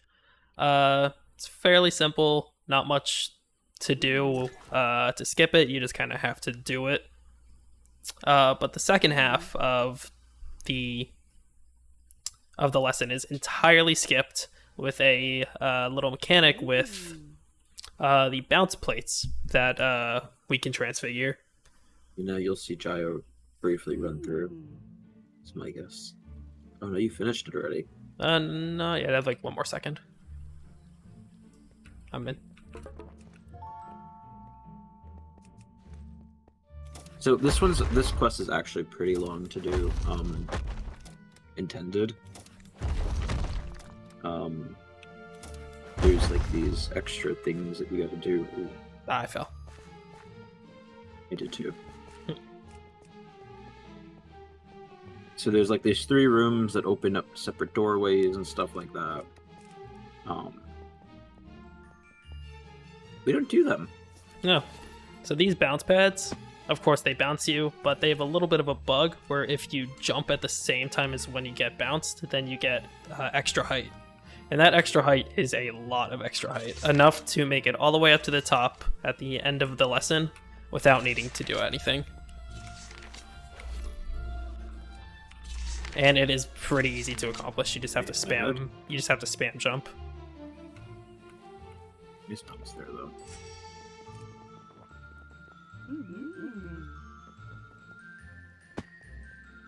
It's fairly simple, not much to do to skip it. You just kind of have to do it. But the second half of the lesson is entirely skipped with a little mechanic with the bounce plates that we can transfigure. You know, you'll see Gio briefly run through. That's my guess. Oh no, you finished it already. No, yeah, I have like one more second. I'm in. So this quest is actually pretty long to do. Intended. There's like these extra things that you gotta do. Ooh, Ah, I fell. I did too. So there's like these 3 rooms that open up separate doorways and stuff like that. We don't do them. No. So these bounce pads, of course they bounce you, but they have a little bit of a bug where if you jump at the same time as when you get bounced, then you get extra height. And that extra height is a lot of extra height. Enough to make it all the way up to the top at the end of the lesson without needing to do anything. And it is pretty easy to accomplish. You just have to spam. You just have to spam jump. There's bounce there though.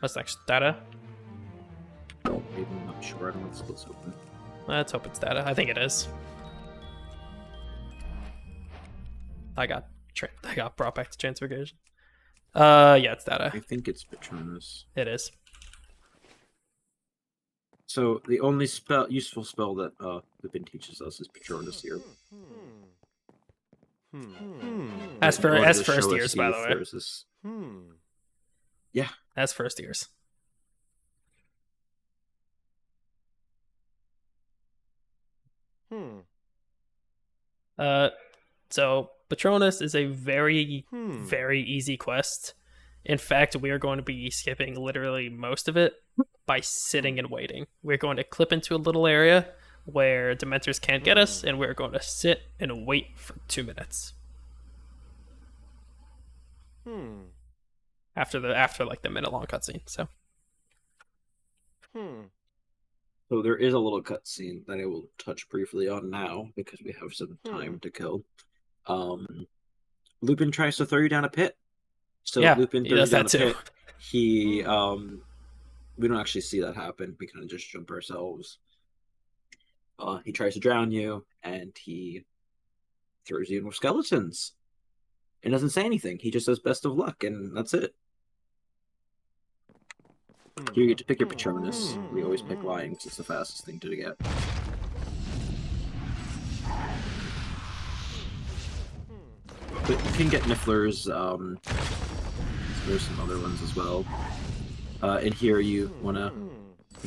What's next? Data? Oh, maybe I'm not sure. I don't know if it's open. Let's hope it's data. I think it is. I got brought back to Transfiguration. Yeah, it's data. I think it's Patronus. It is. So the only useful spell that Lupin teaches us is Patronus here. As In order to first show years, us by if the way. there's this... Yeah. As first years. So Patronus is a very, very easy quest. In fact, we are going to be skipping literally most of it by sitting and waiting. We're going to clip into a little area where Dementors can't get us, and we're going to sit and wait for 2 minutes. After like the minute long cutscene. So So there is a little cutscene that I will touch briefly on now because we have some time to kill. Lupin tries to throw you down a pit. So yeah, Lupin he throws does you down that a too. pit. He we don't actually see that happen. We kind of just jump ourselves. He tries to drown you, and he throws you in with skeletons. And doesn't say anything. He just says best of luck, and that's it. Here you get to pick your Patronus. We always pick Lion because it's the fastest thing to get. But you can get Nifflers. There's some other ones as well. And here you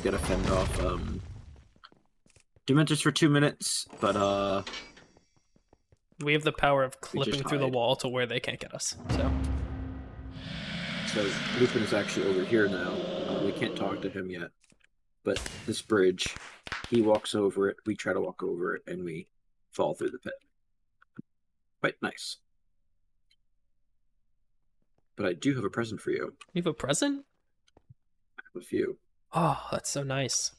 gotta fend off Dementors for 2 minutes, but We have the power of We just clipping through the hide. wall to where they can't get us. so Lupin is actually over here now. We can't talk to him yet, but this bridge, he walks over it. We try to walk over it, and we fall through the pit. Quite nice. But I do have a present for you. You have a present? I have a few. Oh, that's so nice.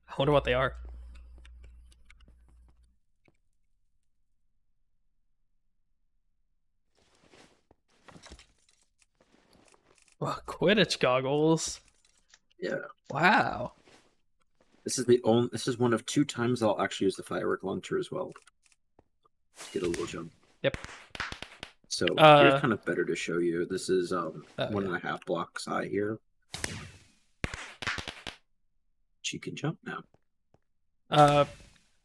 I wonder what they are. Oh, Quidditch goggles. Yeah. Wow. This is one of 2 times I'll actually use the firework launcher as well. Get a little jump. Yep. So here's kind of better to show you. This is 1.5 blocks high here. She can jump now.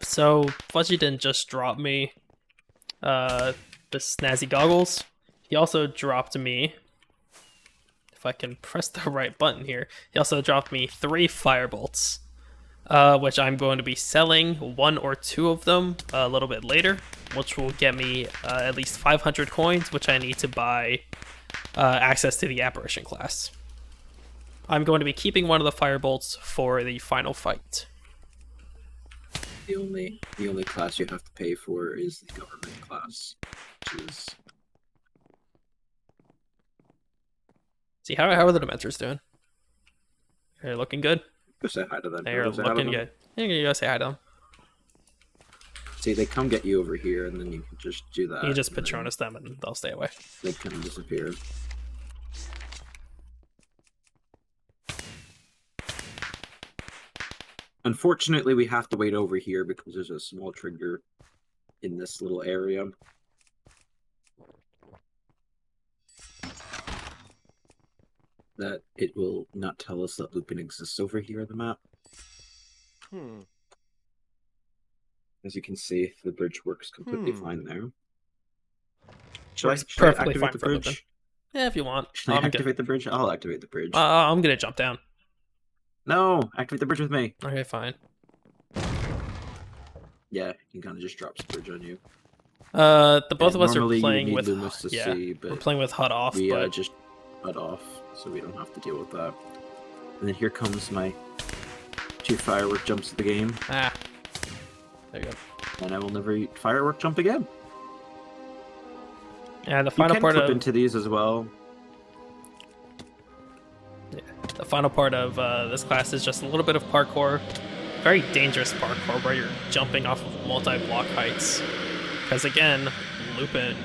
So Fudgy didn't just drop me the snazzy goggles. He also dropped me, if I can press the right button here, he also dropped me 3 firebolts, which I'm going to be selling 1 or 2 of them a little bit later, which will get me at least 500 coins, which I need to buy access to the apparition class. I'm going to be keeping one of the firebolts for the final fight. The only class you have to pay for is the government class, which is... See, how are the Dementors doing? They're looking good? Go say hi to them. They're Go say hi to looking them. good. You gotta say hi to them. See, they come get you over here, and then you can just do that. You just and then Patronus them and they'll stay away. They kind of disappear. Unfortunately, we have to wait over here because there's a small trigger in this little area. That it will not tell us that Lupin exists over here on the map. As you can see, the bridge works completely fine there. Should Works I perfectly activate fine the for Lupin. bridge? Yeah, if you want. Should I activate the bridge? I'll activate the bridge. I'm gonna jump down. No! Activate the bridge with me! Okay, fine. Yeah, he kind of just drops the bridge on you. The both of us are Normally you playing need with Loomis to see, but we're playing with HUD off, we but just HUD off, so we don't have to deal with that. And then here comes my 2 firework jumps of the game, there you go. and I will never firework jump again. And the You final can part clip of into these as well. the final part of this class is just a little bit of parkour. Very dangerous parkour where you're jumping off of multi-block heights. Because again, Lupin.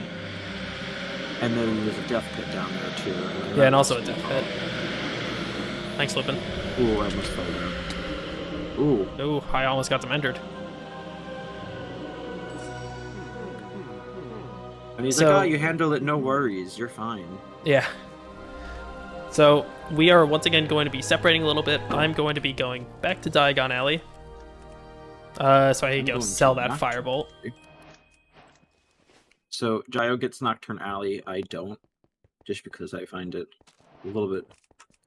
And then there's a death pit down there too. Yeah, and also a death pit. Thanks, Lupin. Ooh, I almost fell down. Ooh. Ooh, I almost got them entered. And he's So- like, oh, you handle it, no worries, you're fine. Yeah. So we are once again going to be separating a little bit. I'm going to be going back to Diagon Alley. So I can I'm go going sell to that Nocturne. firebolt. So Gio gets Nocturne Alley, I don't. Just because I find it a little bit...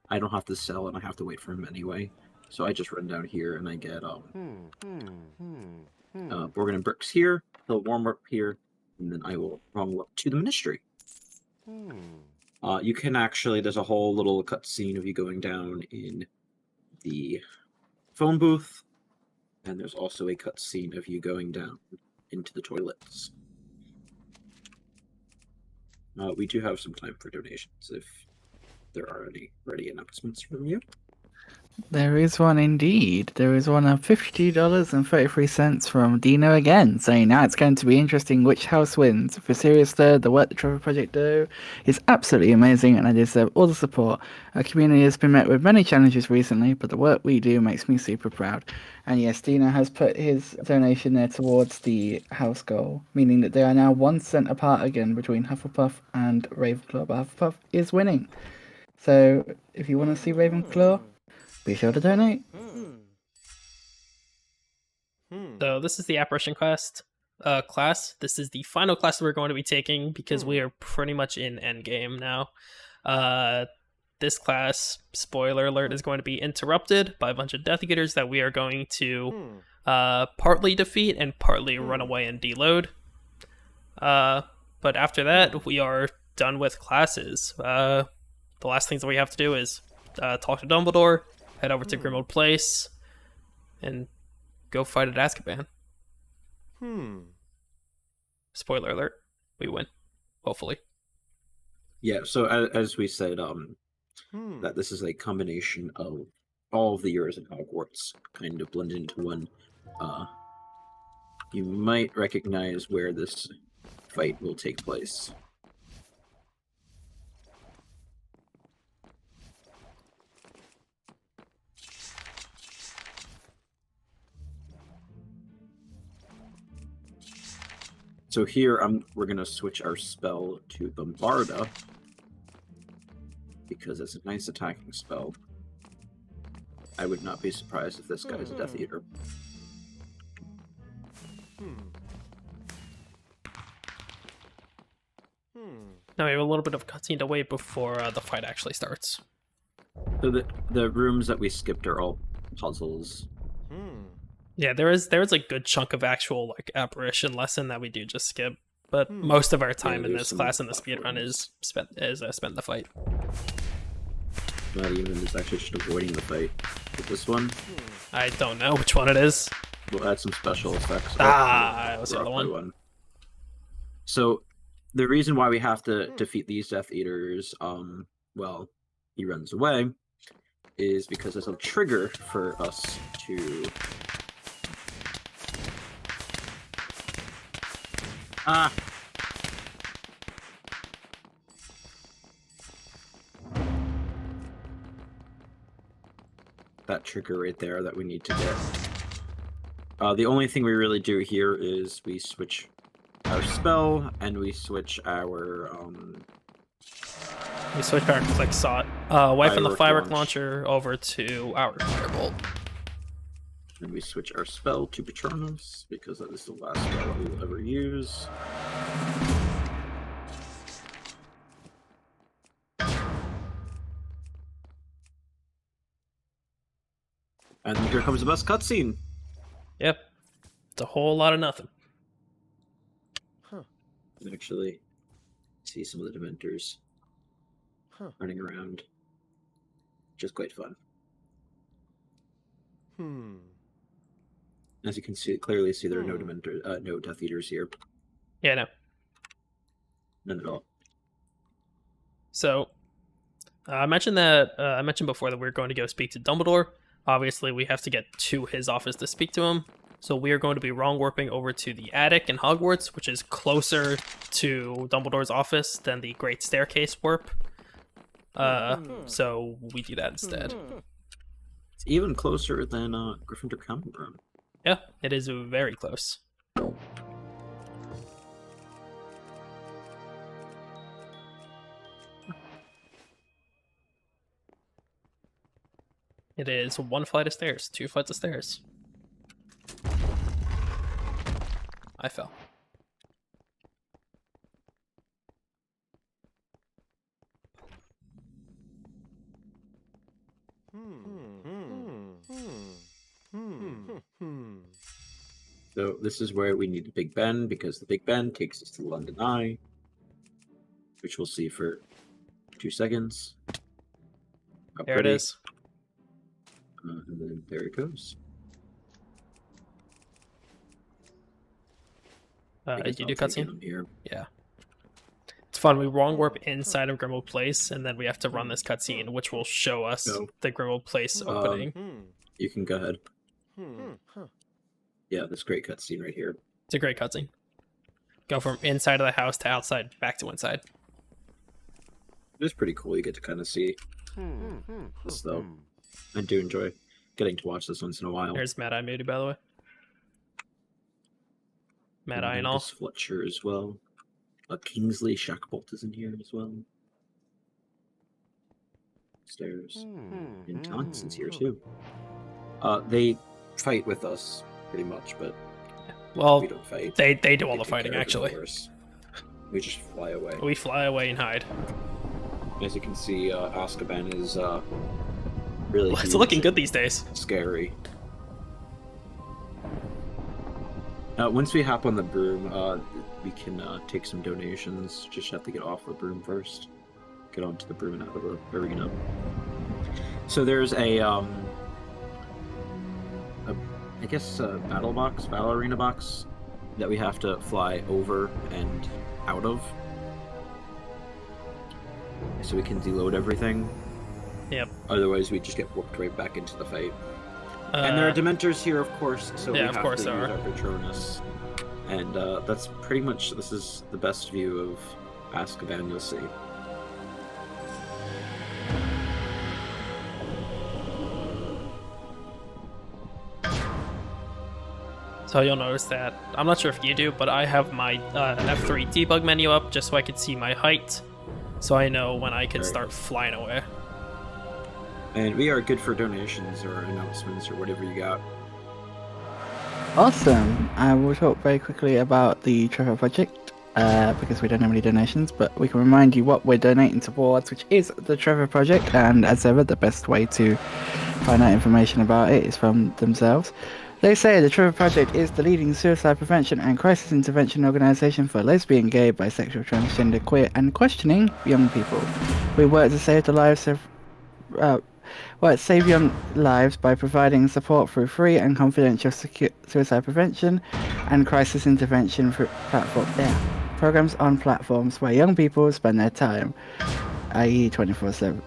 I don't have to sell and I have to wait for him anyway. So I just run down here and I get Borgin and Bricks here, he'll warm up here, and then I will rumble up to the Ministry. You can actually, there's a whole little cutscene of you going down in the phone booth, and there's also a cutscene of you going down into the toilets. We do have some time for donations if there are any ready announcements from you. There is one indeed. There is one of $50.33 from Dino again, saying now it's going to be interesting which house wins. For Serious Third, the work the Trevor Project do is absolutely amazing and I deserve all the support. Our community has been met with many challenges recently, but the work we do makes me super proud. And yes, Dino has put his donation there towards the house goal, meaning that they are now 1 cent apart again between Hufflepuff and Ravenclaw, but Hufflepuff is winning. So if you want to see Ravenclaw, be sure to donate. So this is the apparition class. This is the final class that we're going to be taking because we are pretty much in endgame now. This class, spoiler alert, is going to be interrupted by a bunch of Death Eaters that we are going to partly defeat and partly run away and deload. But after that, we are done with classes. The last things that we have to do is talk to Dumbledore, head over to Grimmauld Place, and go fight at Azkaban. spoiler alert, we win. Hopefully. Yeah, so as we said, Hmm. that this is a combination of all of the years in Hogwarts kind of blended into one. You might recognize where this fight will take place. So here, we're gonna switch our spell to Bombarda because it's a nice attacking spell. I would not be surprised if this guy's a Death Eater. Hmm. Hmm. Now we have a little bit of cutscene to wait before the fight actually starts. So the rooms that we skipped are all puzzles. Hmm. Yeah, there is a good chunk of actual like apparition lesson that we do just skip, but most of our time in there's this some class in the speedrun platforms. is spent in the fight. Not even, it's actually just avoiding the fight. With this one, I don't know which one it is. we'll add some special effects. Ah, it was the other Rockaway one. So, the reason why we have to defeat these Death Eaters, well, he runs away, is because there's a trigger for us to... Ah! That trigger right there that we need to get. The only thing we really do here is we switch our spell and we switch our We switch our click sought away from the Firework firework launch. launcher over to our firebolt. and we switch our spell to Patronus because that is the last spell that we will ever use. And here comes the best cutscene. Yep, it's a whole lot of nothing. You actually see some of the Dementors Huh. running around, which is quite fun. Hmm. As you can clearly see, there are no Dementors, no Death Eaters here. Yeah, no. None at all. So, I mentioned before that we are going to go speak to Dumbledore. Obviously, we have to get to his office to speak to him. So we are going to be wrong warping over to the attic in Hogwarts, which is closer to Dumbledore's office than the Great Staircase warp. So we do that instead. It's even closer than Gryffindor Common Room. Yeah, it is very close. It is 1 flight of stairs, 2 flights of stairs. I fell. So this is where we need the Big Ben, because the Big Ben takes us to the London Eye, which we'll see for 2 seconds. How There it pretty. is. And then there it goes. Did you do cutscene? Here. Yeah. It's fun. We wrong warp inside of Grimmauld Place, and then we have to run this cutscene, which will show us Oh. the Grimmauld Place opening. You can go ahead. Yeah, this great cutscene right here. It's a great cutscene. Go from inside of the house to outside, back to inside. It is pretty cool. You get to kind of see this, though. I do enjoy getting to watch this once in a while. There's Mad Eye Moody, by the way. Mad Eye and all. Marcus Fletcher as well. Kingsley Shackbolt is in here as well. Stairs. And Tonson's here too. They fight with us pretty much, but Well, we don't fight. they do all the take fighting, care of it actually. for us. We just fly away. We fly away and hide. As you can see, Azkaban is really It's huge looking good and these days. scary. Once we hop on the broom, we can take some donations. Just have to get off the broom first. Get onto the broom and out of the arena. So there's a battle arena box that we have to fly over and out of, so we can deload everything. Yep. Otherwise, we just get warped right back into the fight. And there are Dementors here, of course, so we yeah, have of course to use there our are. Patronus. And that's pretty much, this is the best view of Azkaban you'll see. So you'll notice that, I'm not sure if you do, but I have my F3 debug menu up just so I can see my height, so I know when I can start flying away. And we are good for donations or announcements or whatever you got. Awesome. I will talk very quickly about the Trevor Project because we don't have any donations, but we can remind you what we're donating towards, which is the Trevor Project. And as ever, the best way to find out information about it is from themselves. They say the Trevor Project is the leading suicide prevention and crisis intervention organisation for lesbian, gay, bisexual, transgender, queer, and questioning young people. We work to save the lives of save young lives by providing support through free and confidential suicide prevention and crisis intervention through programs on platforms where young people spend their time, i.e. 24/7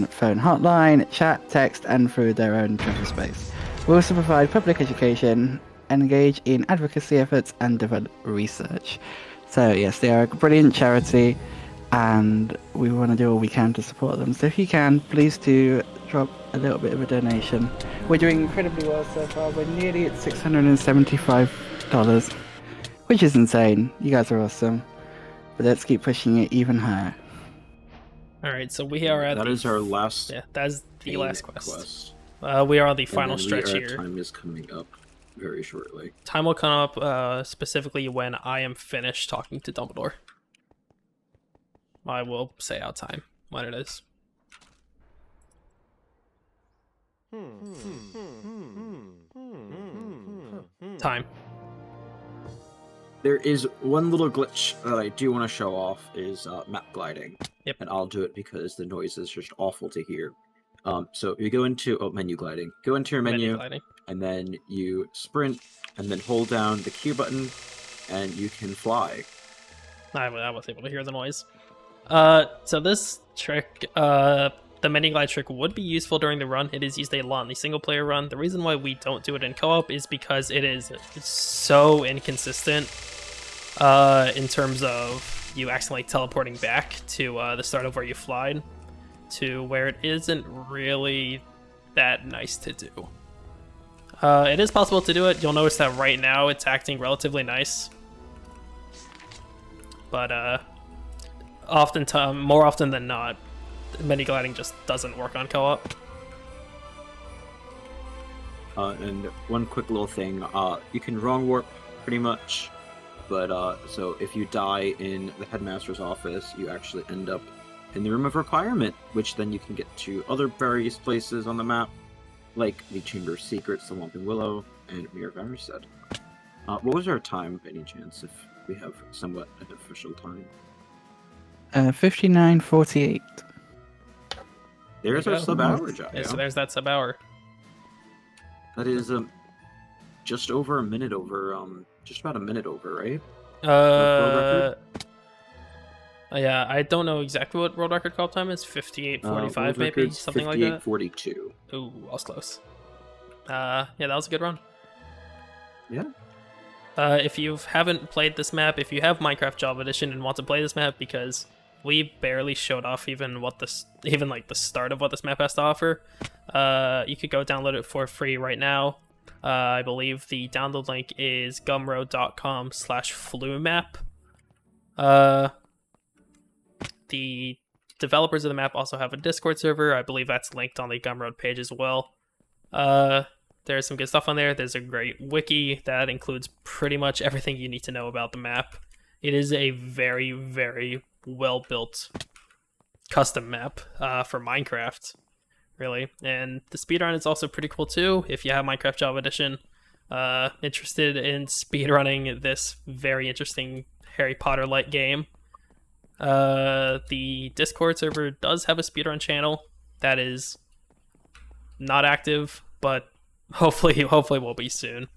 phone hotline, chat, text, and through their own Twitter space. We also provide public education, engage in advocacy efforts, and develop research. So yes, they are a brilliant charity, and we want to do all we can to support them. So if you can, please do drop a little bit of a donation. We're doing incredibly well so far. We're nearly at $675, which is insane. You guys are awesome. But let's keep pushing it even higher. Alright, so we are at That is our last. Yeah, that is the main last quest. quest. We are on the And final then stretch our here. time is coming up very shortly. Time will come up specifically when I am finished talking to Dumbledore. I will say out time when it is. Time. There is one little glitch that I do want to show off is map gliding. Yep. And I'll do it because the noise is just awful to hear. So you go into menu gliding. Go into your menu gliding. and then you sprint and then hold down the Q button and you can fly. I was able to hear the noise. So this trick, the menu glide trick would be useful during the run. It is used a lot in the single player run. The reason why we don't do it in co-op is because it is so inconsistent in terms of you accidentally teleporting back to the start of where you flied to where it isn't really that nice to do. It is possible to do it. You'll notice that right now it's acting relatively nice. But more often than not, menu gliding just doesn't work on co-op. And one quick little thing, you can wrong warp pretty much, but so if you die in the headmaster's office, you actually end up in the room of requirement, which then you can get to other various places on the map, like the Chamber of Secrets, the Whomping Willow, and Mirror of Emerald. What was our time, by any chance, if we have somewhat an official time? 59:48. There's our sub-hour, Jaya. Yeah, so there's that sub-hour. That is just over a minute over, just about a minute over, right? Yeah, I don't know exactly what world record call time is. 58:45 maybe, something like that. 58:42. Ooh, I was close. Yeah, that was a good run. Yeah. If you haven't played this map, if you have Minecraft Java Edition and want to play this map, because we barely showed off even like the start of what this map has to offer, you could go download it for free right now. I believe the download link is gumroad.com/flumap. The developers of the map also have a Discord server. I believe that's linked on the Gumroad page as well. There's some good stuff on there. There's a great wiki that includes pretty much everything you need to know about the map. It is a very, very well-built custom map for Minecraft, really. And the speedrun is also pretty cool too, if you have Minecraft Java Edition. Interested in speedrunning this very interesting Harry Potter-like game. The Discord server does have a speedrun channel that is not active, but hopefully will be soon.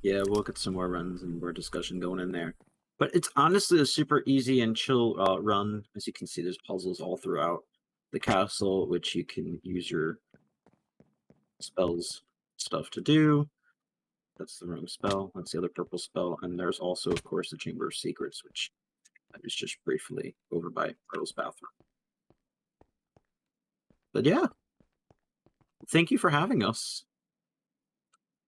Yeah, we'll get some more runs and more discussion going in there. But it's honestly a super easy and chill run. As you can see, there's puzzles all throughout the castle, which you can use your spells stuff to do. That's the wrong spell. That's the other purple spell. And there's also, of course, the Chamber of Secrets, which is just briefly over by Earl's bathroom. But yeah, thank you for having us.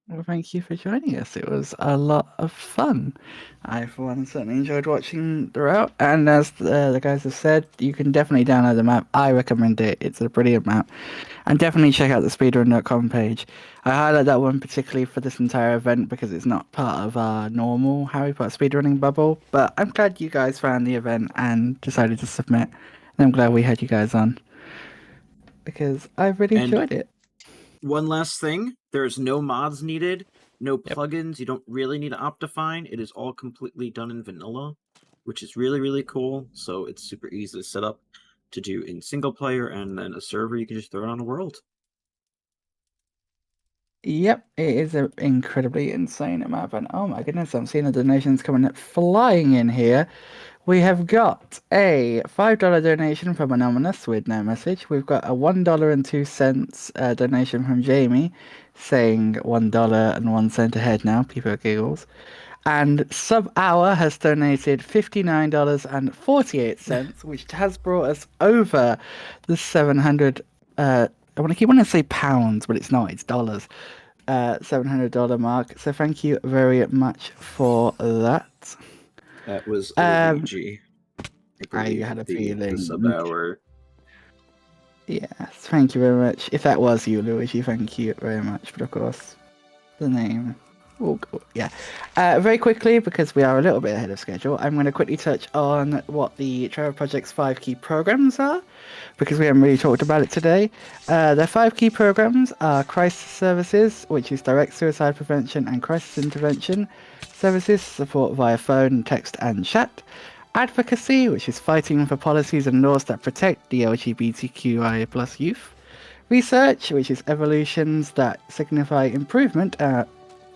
Well, thank you for joining us. It was a lot of fun. I, for one, certainly enjoyed watching throughout. And as the guys have said, you can definitely download the map. I recommend it. It's a brilliant map. And definitely check out the speedrun.com page. I highlight that one particularly for this entire event because it's not part of our normal Harry Potter speedrunning bubble. But I'm glad you guys found the event and decided to submit. And I'm glad we had you guys on because I really And enjoyed it. one last thing, there's no mods needed, no Yep. plugins. You don't really need to Optifine. It is all completely done in vanilla, which is really, really cool. So it's super easy to set up to do in single player, and then a server, you can just throw it on a world. Yep, it is an incredibly insane map, and oh my goodness, I'm seeing the donations coming flying in here. We have got a $5 donation from Anonymous with no message. We've got a $1.02 donation from Jamie saying $1.01 ahead now. People giggles. And Sub Hour has donated $59.48, which has brought us over the 700. I keep wanting to say pounds, but it's not. It's dollars. $700 mark. So thank you very much for that. That was Um, Luigi. I had a The feeling. sub-hour. Yes, thank you very much. If that was you, Luigi, thank you very much. But of course, the name. Oh, yeah. Very quickly, because we are a little bit ahead of schedule, I'm going to quickly touch on what the Trevor Project's 5 key programs are, because we haven't really talked about it today. Their 5 key programs are Crisis Services, which is direct suicide prevention and crisis intervention services, support via phone, text, and chat. Advocacy, which is fighting for policies and laws that protect the LGBTQIA+ youth. Research, which is evolutions that signify improvement, that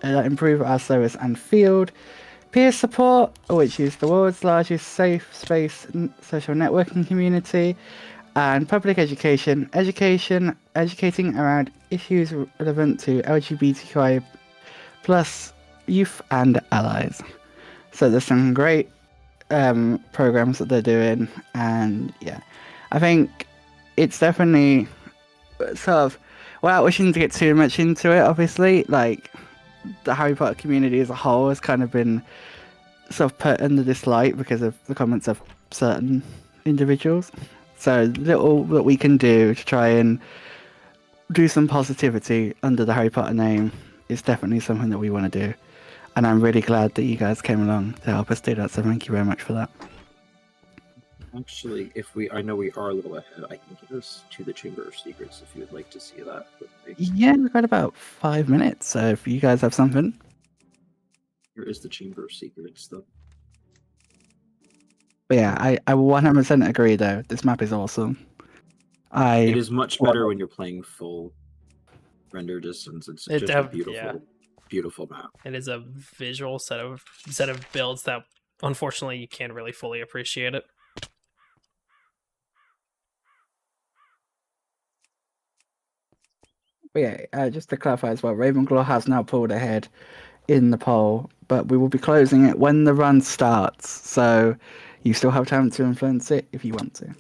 improve our service and field. Peer support, which is the world's largest safe space social networking community. And public education, educating around issues relevant to LGBTQI+ youth and allies. So there's some great programs that they're doing, and yeah, I think it's definitely sort of, without wishing to get too much into it, obviously, like, the Harry Potter community as a whole has kind of been sort of put under this light because of the comments of certain individuals. So little that we can do to try and do some positivity under the Harry Potter name is definitely something that we want to do. And I'm really glad that you guys came along to help us do that. So thank you very much for that. Actually, I know we are a little ahead, I can get us to the Chamber of Secrets if you would like to see that quickly. Yeah, we've got about 5 minutes. So if you guys have something. Here is the Chamber of Secrets, though. But yeah, I 100% agree though. This map is awesome. It is much better when you're playing full render distance. It's just a beautiful, beautiful map. It is a visual set of builds that unfortunately you can't really fully appreciate it. But yeah, just to clarify as well, Ravenclaw has now pulled ahead in the poll, but we will be closing it when the run starts. So you still have time to influence it if you want to.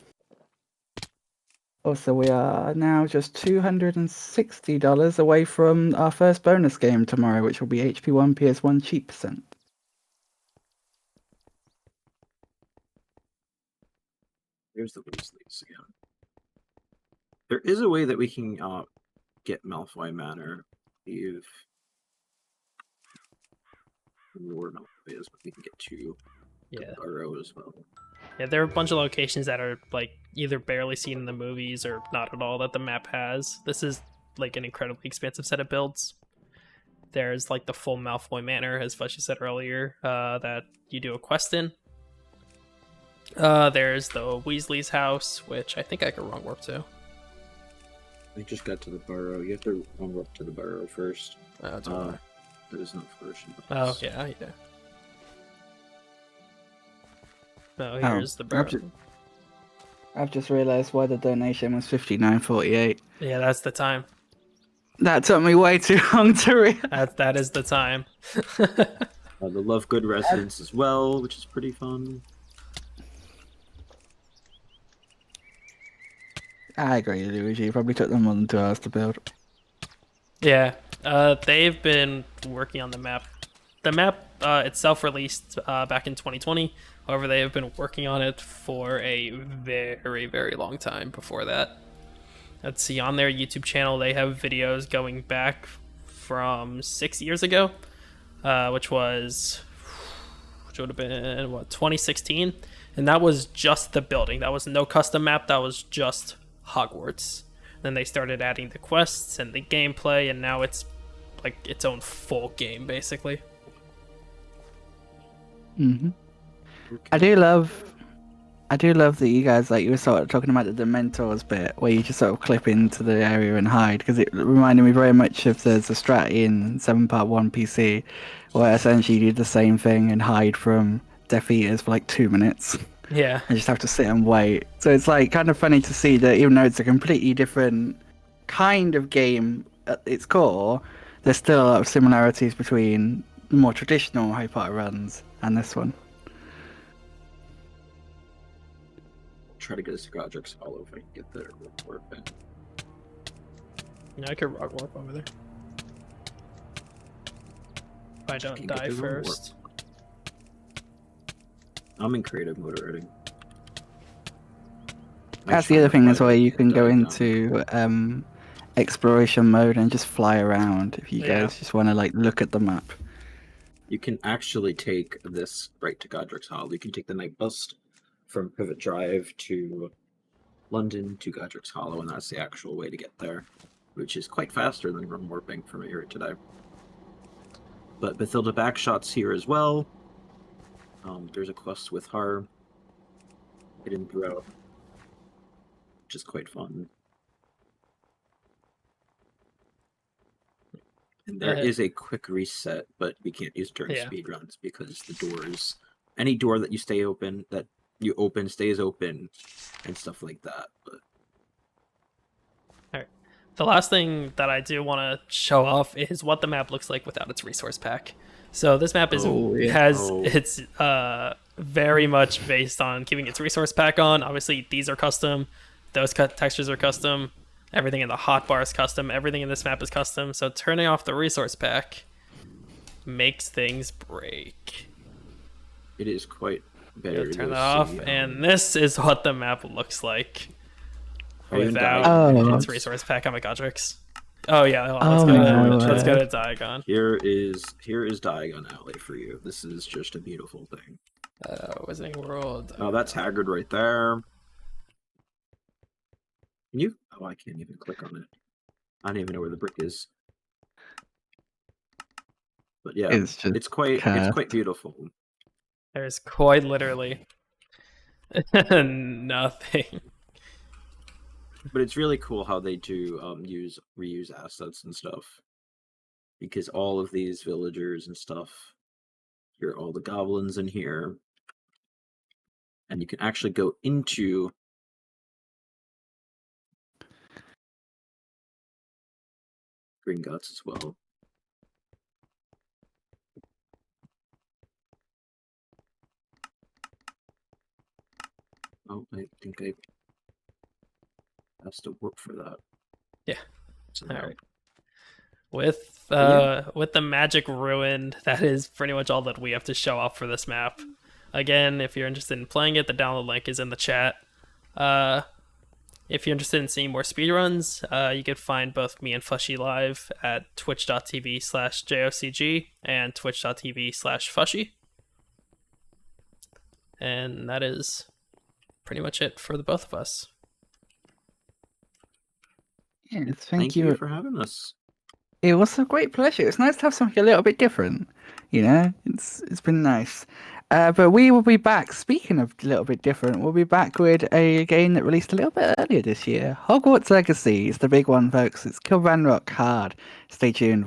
Also, we are now just $260 away from our first bonus game tomorrow, which will be HP1 PS1 cheap percent. Here's the Weasleys again. There is a way that we can get Malfoy Manor. If where Malfoy is, but we can get to the Burrow as well. Yeah, there are a bunch of locations that are like either barely seen in the movies or not at all that the map has. This is like an incredibly expansive set of builds. There's like the full Malfoy Manor, as Fletcher said earlier, that you do a quest in. There's the Weasley's house, which I think I could wrong warp to. We just got to the Burrow. You have to wrong warp to the Burrow first. That's the There's no version of Oh this. yeah, yeah. Oh, Oh, here's the barrel. I've just realised why the donation was 59.48. Yeah, that's the time. That took me way too long to read. That is the time. The Love Good residence as well, which is pretty fun. I agree, Luigi. It probably took them more than 2 hours to build. Yeah, they've been working on the map. The map itself released back in 2020. However, they have been working on it for a very, very long time before that. Let's see, on their YouTube channel, they have videos going back from 6 years ago, which would have been, what, 2016? And that was just the building. That was no custom map. That was just Hogwarts. Then they started adding the quests and the gameplay, and now it's like its own full game, basically. Mm-hmm. I do love that you guys, like, you were sort of talking about the Dementors bit, where you just sort of clip into the area and hide, because it reminded me very much of the strat in 7 Part 1 PC, where essentially you do the same thing and hide from Death Eaters for like 2 minutes. Yeah. And just have to sit and wait. So it's like kind of funny to see that even though it's a completely different kind of game at its core, there's still a lot of similarities between the more traditional Harry Potter runs and this one. Try to get us to Godric's Hollow if I can get there real quick. Yeah, I could rock walk over there. If I don't Can't get die through the warp. first. I'm in creative mode already. That's the other thing as well. You can go into exploration mode and just fly around if you Yeah. guys just want to like look at the map. You can actually take this right to Godric's Hollow. You can take the night bus from Pivot Drive to London to Godric's Hollow, and that's the actual way to get there, which is quite faster than room warping from here today. But Bathilda Backshot's here as well. There's a quest with her hidden throughout, which is quite fun. And there is a quick reset, but we can't use during speedruns because the doors, any door that you open stays open, and stuff like that. But Alright. The last thing that I do want to show off is what the map looks like without its resource pack. So this map is it's very much based on keeping its resource pack on. Obviously, these are custom. Those textures are custom. Everything in the hotbar is custom. Everything in this map is custom. So turning off the resource pack makes things break. it is quite better. Turn that off, and this is what the map looks like without its resource pack on my Godric's. Oh yeah, let's go to Diagon. Here is Diagon Alley for you. This is just a beautiful thing. Wizarding World. Oh, that's Haggard right there. Can you? Oh, I can't even click on it. I don't even know where the brick is. But yeah, it's quite beautiful. There's quite literally nothing. But it's really cool how they do reuse assets and stuff, because all of these villagers and stuff, here are all the goblins in here, and you can actually go into Gringotts as well. Oh, I think I has to work for that. Yeah. So all right. With the magic ruined, that is pretty much all that we have to show off for this map. Again, if you're interested in playing it, the download link is in the chat. If you're interested in seeing more speedruns, you can find both me and Fushy live at twitch.tv/JOCG and twitch.tv/Fushy. And that is pretty much it for the both of us. Yes, thank you for having us. It was a great pleasure. It's nice to have something a little bit different. You know, it's been nice. But we will be back. Speaking of a little bit different, we'll be back with a game that released a little bit earlier this year. Hogwarts Legacy is the big one, folks. It's Kill Ranrock Hard. Stay tuned.